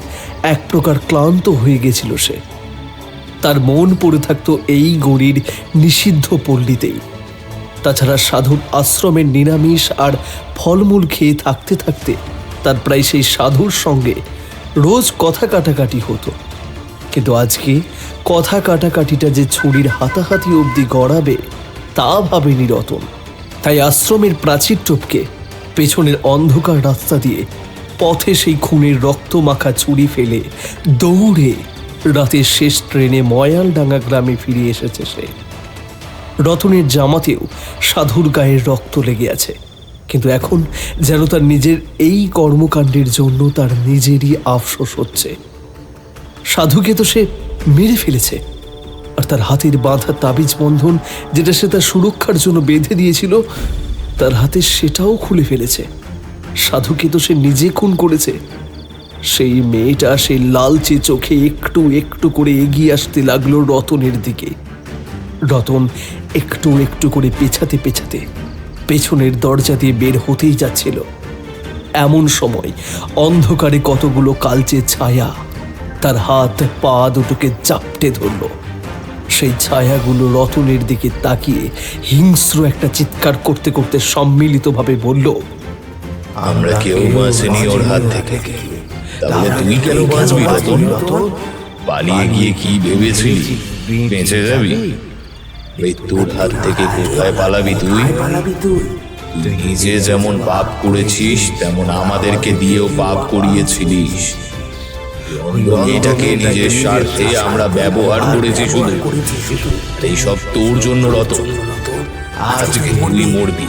এক প্রকার ক্লান্ত হয়ে গেছিল সে। তার মন পড়ে থাকতো এই গড়ির নিষিদ্ধ পল্লীতেই। তাছাড়া সাধুর আশ্রমের নিরামিষ আর ফলমূল খেয়ে থাকতে থাকতে তার প্রায় সেই সাধুর সঙ্গে রোজ কথা কাটাকাটি হতো। কিন্তু আজকে কথা কাটাকাটিটা যে ছুরির হাতাহাতি অবধি গড়াবে তা ভাবেনি রতন। তাই আশ্রমের প্রাচীর টপকে পেছনের অন্ধকার রাস্তা দিয়ে পথে সেই খুনের রক্ত মাখা ছুরি ফেলে দৌড়ে রাতের শেষ ট্রেনে ময়ালডাঙ্গা গ্রামে ফিরে এসেছে সে। রতনের জামাতেও সাধুর গায়ের রক্ত লেগে আছে, কিন্তু এখন যেন তার নিজের এই কর্মকাণ্ডের জন্য তার নিজেরই আফসোস হচ্ছে। সাধুকে তো সে মেরে ফেলেছে, আর তার হাতের বাঁধা তাবিজ বন্ধন যেটা সে তার সুরক্ষার জন্য বেঁধে দিয়েছিল তার হাতে সেটাও খুলে ফেলেছে। সাধুকে তো সে নিজে খুন করেছে। সেই মেয়েটা সেই লালচে চোখে একটু একটু করে এগিয়ে আসতে লাগলো রতনের দিকে। রতন একটু একটু করে পেছাতে পেছাতে পেছনের দরজা দিয়ে বের হতেই যাচ্ছিল। এমন সময় অন্ধকারে কতগুলো কালচে ছায়া তার হাত পা দুটোকে চাপটে ধরল। সেই ছায়াগুলো রতনের দিকে তাকিয়ে হিংস্র একটা চিৎকার করতে করতে সম্মিলিতভাবে বলল, আমরা কেউ বাঁচিনি ওর হাত থেকে। তাহলে তুই কেন বাঁচবি রতন? পালিয়ে গিয়ে কি ভেবেছিলি বেঁচে যাবি? মৃত্যুর হাত থেকে কোথায় পালাবি তুই? তুই নিজে যেমন পাপ করেছিস তেমন আমাদেরকে দিয়েও পাপ করিয়েছিলিস। এটাকে নিজের স্বার্থে আমরা ব্যবহার করেছি শুধু। এইসব তোর জন্য রতন। আজকে তুই মরবি।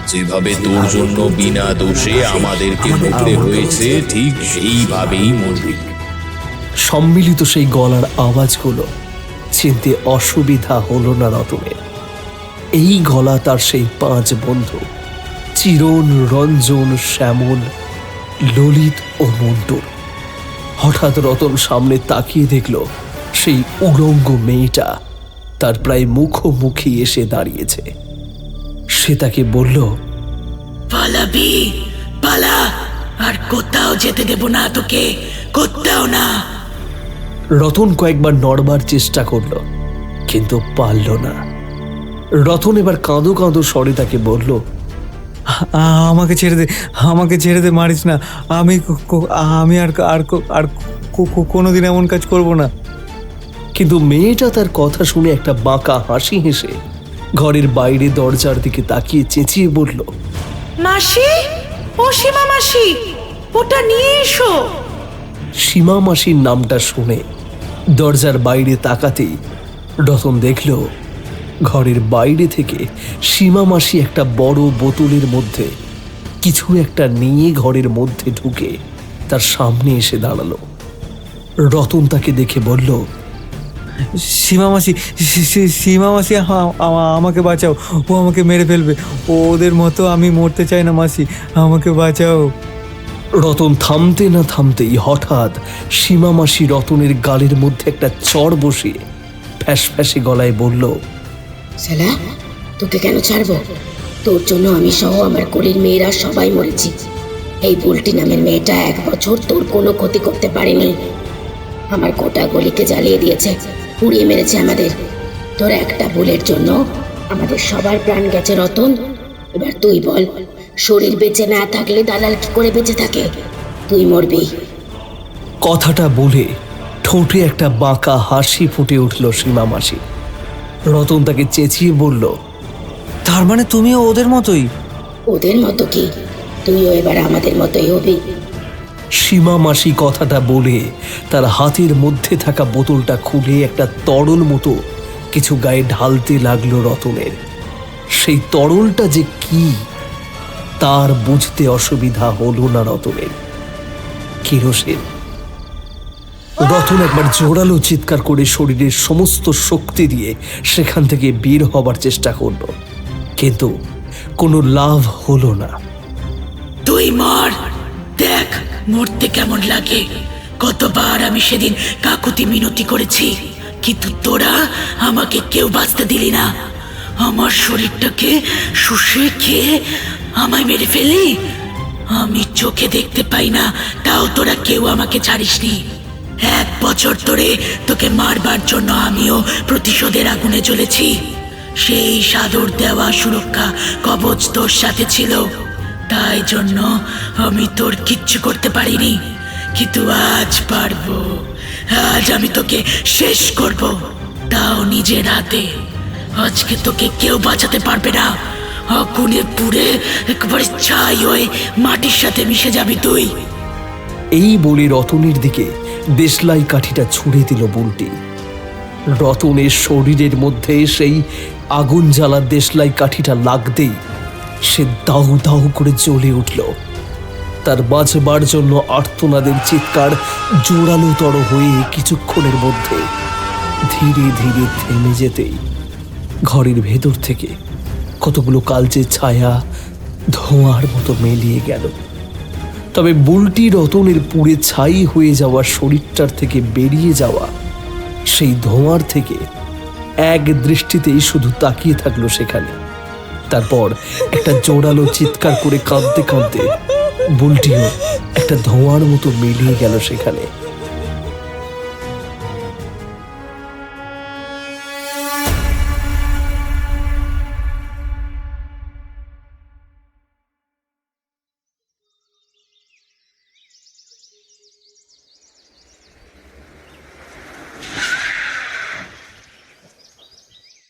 যেভাবে তোর জন্য বিনা দোষে আমাদেরকে মরতে হয়েছে ঠিক সেইভাবেই মরবি। সম্মিলিত সেই গলার আওয়াজগুলো চিনতে অসুবিধা হলো না রতনের। এই গলা তার সেই 5 বন্ধু চিরণ, রঞ্জন, শ্যামল, ললিত ও মন্টুর। হঠাৎ রতন সামনে তাকিয়ে দেখল সেই উলঙ্গ মেয়েটা তার প্রায় মুখোমুখি এসে দাঁড়িয়েছে। সে তাকে বলল, পালাবি, পালা, আর কোথাও যেতে দেব না তোকে, কোথাও না। রতন কয়েকবার নড়বার চেষ্টা করল, কিন্তু পারল না। রতন এবার কাঁদো কাঁদো স্বরে তাকে বলল, আমাকে ছেড়ে দে, আমাকে ছেড়ে দে, মারিস না। আমি আর কোনোদিন এমন কাজ করব না। কিন্তু মেয়েটা তার কথা শুনে একটা বাঁকা হাসি হেসে ঘরের বাইরে দরজার দিকে তাকিয়ে চেঁচিয়ে বলল, মাসি, ও সীমা মাসি, ওটা নিয়ে এসো। সীমা মাসির নামটা শুনে দরজার বাইরে তাকাতেই রতন দেখল ঘরের বাইরে থেকে সীমা মাসি একটা বড় বোতলের মধ্যে কিছু একটা নিয়ে ঘরের মধ্যে ঢুকে তার সামনে এসে দাঁড়ালো। রতন তাকে দেখে বলল, সীমা মাসি, সীমা মাসি, আমাকে বাঁচাও, ও আমাকে মেরে ফেলবে। ওদের মতো আমি মরতে চাই না মাসি, আমাকে বাঁচাও। রতন থামতে না থামতেই হঠাৎ সীমা মাসি রতনের গালের মধ্যে একটা চড় বসিয়ে ফ্যাসফ্যাসে গলায় বলল, শালা, তোকে কেন ছাড়বো? তোর জন্য আমি সহ আমার কোলের মেয়েরা সবাই মরেছি। এই বুলটি নামের মেয়েটা 1 বছর তোর কোনো ক্ষতি করতে পারেনি। আমার গোটা গলিকে জ্বালিয়ে দিয়েছে, পুড়িয়ে মেরেছে আমাদের। তোর একটা ভুলের জন্য আমাদের সবার প্রাণ গেছে রতন। এবার তুই বল, শরীর বেঁচে না থাকলে দালাল কি করে বেঁচে থাকে? তুই মরবি। কথাটা বলে ঠোঁটে একটা বাঁকা হাসি ফুটে উঠল সীমা মাসি। রতন তাকে চেঁচিয়ে বলল, তার মানে তুমিও ওদের মতোই? ওদের মতো কি, তুইও এবার আমাদের মতোই হবি। সীমা মাসি কথাটা বলে তার হাতের মধ্যে থাকা বোতলটা খুলে একটা তরল মতো কিছু গায়ে ঢালতে লাগলো রতনের। সেই তরলটা যে কি তার বুঝতে অসুবিধা হলো না রতনের। কেরোসিন। রতন একবার জোরালো চিৎকার করে শরীরের সমস্ত শক্তি দিয়ে সেখান থেকে বের হবার চেষ্টা করল, কিন্তু কোনো লাভ হলো না। তুই মর, দেখ মরতে কেমন লাগে। কতবার আমি সেদিন কাকুতি মিনতি করেছি, কিন্তু তোরা আমাকে কেউ বাঁচতে দিলি না। আমার শরীরটাকে শুষে খেয়ে আমায় মেরে ফেললি। আমি চোখে দেখতে পাই না, তাও তোরা কেউ আমাকে ছাড়িসনি। 1 বছর ধরে তোকে মারবার জন্য আমিও প্রতিশোধের আগুনে জ্বলেছি। সেই সাদর দেওয়া সুরক্ষা কবচ তোর সাথে ছিল, তাই জন্য আমি তোর কিচ্ছু করতে পারিনি। কিন্তু আজ পারবো, আজ আমি তোকে শেষ করব, তাও নিজের হাতে। আজকে তোকে কেউ বাঁচাতে পারবে না। আগুনে পুড়ে একবারে ছাই হয়ে মাটির সাথে মিশে যাবি তুই। এই বলে রতনের দিকে দেশলাই কাঠিটা ছুঁড়ে দিল বুলটি। রতনের শরীরের মধ্যে সেই আগুন জ্বালা দেশলাই কাঠিটা লাগতেই সে দাউ দাউ করে জ্বলে উঠল। তার বাঁচবার জন্য আর্তনাদের চিৎকার জোরালোতর হয়ে কিছুক্ষণের মধ্যে ধীরে ধীরে থেমে যেতেই ঘরের ভেতর থেকে কতগুলো কালচে ছায়া ধোঁয়ার মতো মিলিয়ে গেল। তবে বুলটি রতনের পুড়ে ছাই হয়ে যাওয়া শরীরটার থেকে বেরিয়ে যাওয়া সেই ধোঁয়ার থেকে এক দৃষ্টিতেই শুধু তাকিয়ে থাকলো সেখানে। তারপর একটা জোরালো চিৎকার করে কাঁদতে কাঁদতে বুলটিও একটা ধোঁয়ার মতো মিলিয়ে গেল সেখানে।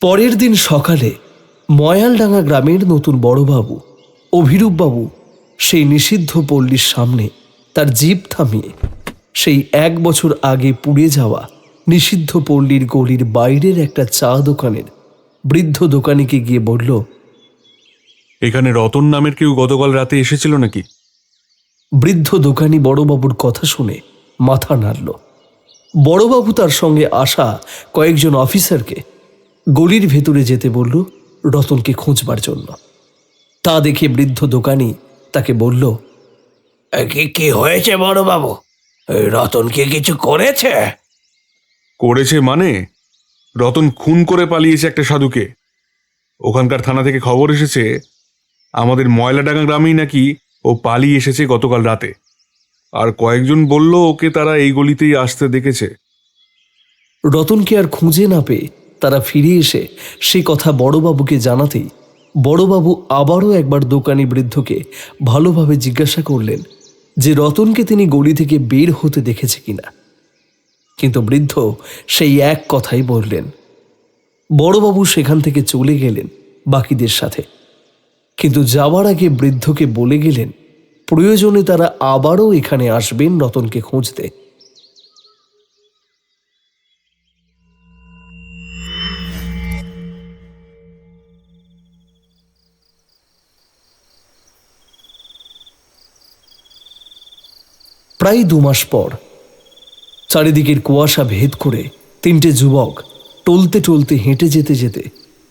পরের দিন সকালে ময়ালডাঙ্গা গ্রামের নতুন বড়বাবু অভিরূপবাবু সেই নিষিদ্ধ পল্লীর সামনে তার জিপ থামিয়ে সেই 1 বছর আগে পুড়ে যাওয়া নিষিদ্ধ পল্লীর গলির বাইরের একটা চা দোকানের বৃদ্ধ দোকানিকে গিয়ে বলল, এখানে রতন নামের কেউ গতকাল রাতে এসেছিল নাকি? বৃদ্ধ দোকানি বড়বাবুর কথা শুনে মাথা নাড়ল। বড়বাবু তার সঙ্গে আসা কয়েকজন অফিসারকে গলির ভেতরে যেতে বলল রতনকে খুঁজবার জন্য। তা দেখে বৃদ্ধ দোকানি তাকে বলল, কি হয়েছে বড় বাবু? রতন কি কিছু করেছে? করেছে মানে? রতন খুন করে পালিয়েছে একটা সাধুকে। ওখানকার থানা থেকে খবর এসেছে আমাদের ময়লাডাঙ্গা গ্রামেই নাকি ও পালিয়ে এসেছে গতকাল রাতে। আর কয়েকজন বলল ওকে তারা এই গলিতেই আসতে দেখেছে। রতনকে আর খুঁজে না পেয়ে তারা ফিরে এসে সে কথা বড়বাবুকে জানাতেই বড়বাবু আবারও একবার দোকানি বৃদ্ধকে ভালোভাবে জিজ্ঞাসা করলেন যে রতনকে তিনি গলি থেকে বের হতে দেখেছে কিনা। কিন্তু বৃদ্ধ সেই এক কথাই বললেন। বড়বাবু সেখান থেকে চলে গেলেন বাকিদের সাথে, কিন্তু যাওয়ার আগে বৃদ্ধকে বলে গেলেন প্রয়োজনে তারা আবারও এখানে আসবেন রতনকে খুঁজতে। প্রায় 2 মাস পর চারিদিকের কুয়াশা ভেদ করে 3টে যুবক টলতে টলতে হেঁটে যেতে যেতে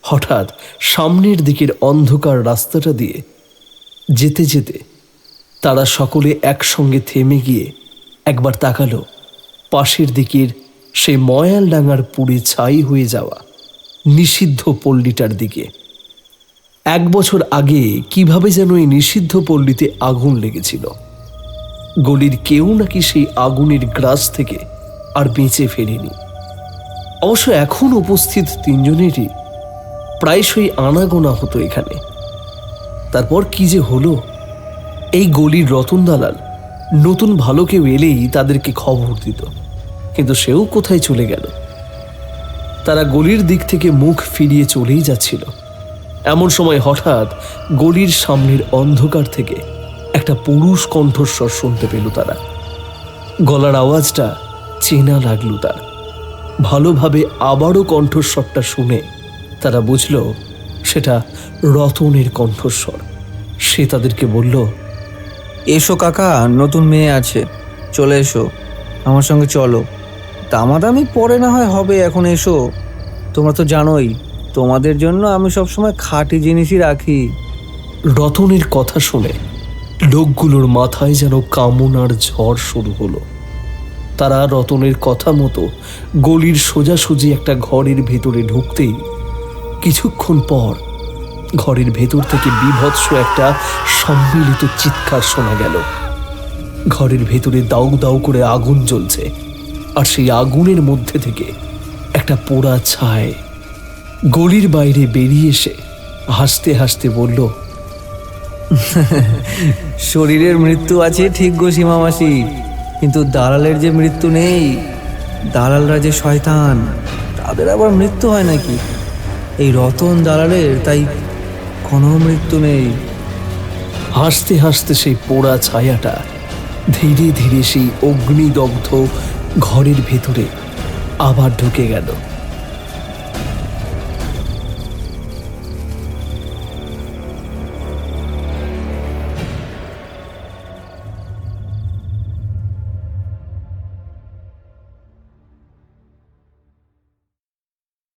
হঠাৎ সামনের দিকের অন্ধকার রাস্তাটা দিয়ে যেতে যেতে তারা সকলে একসঙ্গে থেমে গিয়ে একবার তাকালো পাশের দিকের সেই ময়ালডাঙ্গার পুড়ে ছাই হয়ে যাওয়া নিষিদ্ধ পল্লীটার দিকে। 1 বছর আগে কিভাবে যেন এই নিষিদ্ধ পল্লীতে আগুন লেগেছিল। গলির কেউ নাকি সেই আগুনের গ্রাস থেকে আর বেঁচে ফেরেনি। অবশ্য এখন উপস্থিত 3 জনেরই প্রায়শই আনাগোনা হতো এখানে। তারপর কি যে হলো, এই গলির রতন দালাল নতুন ভালো কেউ এলেই তাদেরকে খবর দিত, কিন্তু সেও কোথায় চলে গেল। তারা গলির দিক থেকে মুখ ফিরিয়ে চলেই যাচ্ছিল। এমন সময় হঠাৎ গলির সামনের অন্ধকার থেকে একটা পুরুষ কণ্ঠস্বর শুনতে পেল তারা। গলার আওয়াজটা চেনা লাগলো তার। ভালোভাবে আবারও কণ্ঠস্বরটা শুনে তারা বুঝল সেটা রতনের কণ্ঠস্বর। সে তাদেরকে বলল, এসো কাকা, নতুন মেয়ে আছে, চলে এসো, আমার সঙ্গে চলো। দামাদামি পরে না হয় হবে, এখন এসো। তোমরা তো জানোই তোমাদের জন্য আমি সবসময় খাঁটি জিনিসই রাখি। রতনের কথা শুনে লোকগুলোর মাথায় যেন কামনার ঝড় শুরু হলো। তারা রতনের কথা মতো গলির সোজাসুজি একটা ঘরের ভেতরে ঢুকতেই কিছুক্ষণ পর ঘরের ভেতর থেকে বীভৎস একটা সম্মিলিত চিৎকার শোনা গেল। ঘরের ভেতরে দাউ দাউ করে আগুন জ্বলছে, আর সেই আগুনের মধ্যে থেকে একটা পোড়া ছায় গলির বাইরে বেরিয়ে এসে হাসতে হাসতে বলল, শরীরের মৃত্যু আছে ঠিক গো সীমা মাসি, কিন্তু দালালের যে মৃত্যু নেই। দালালরা যে শয়তান, তাদের আবার মৃত্যু হয় নাকি? এই রতন দালালের তাই কোনো মৃত্যু নেই। হাসতে হাসতে সেই পোড়া ছায়াটা ধীরে ধীরে সেই অগ্নিদগ্ধ ঘরের ভেতরে আবার ঢুকে গেল।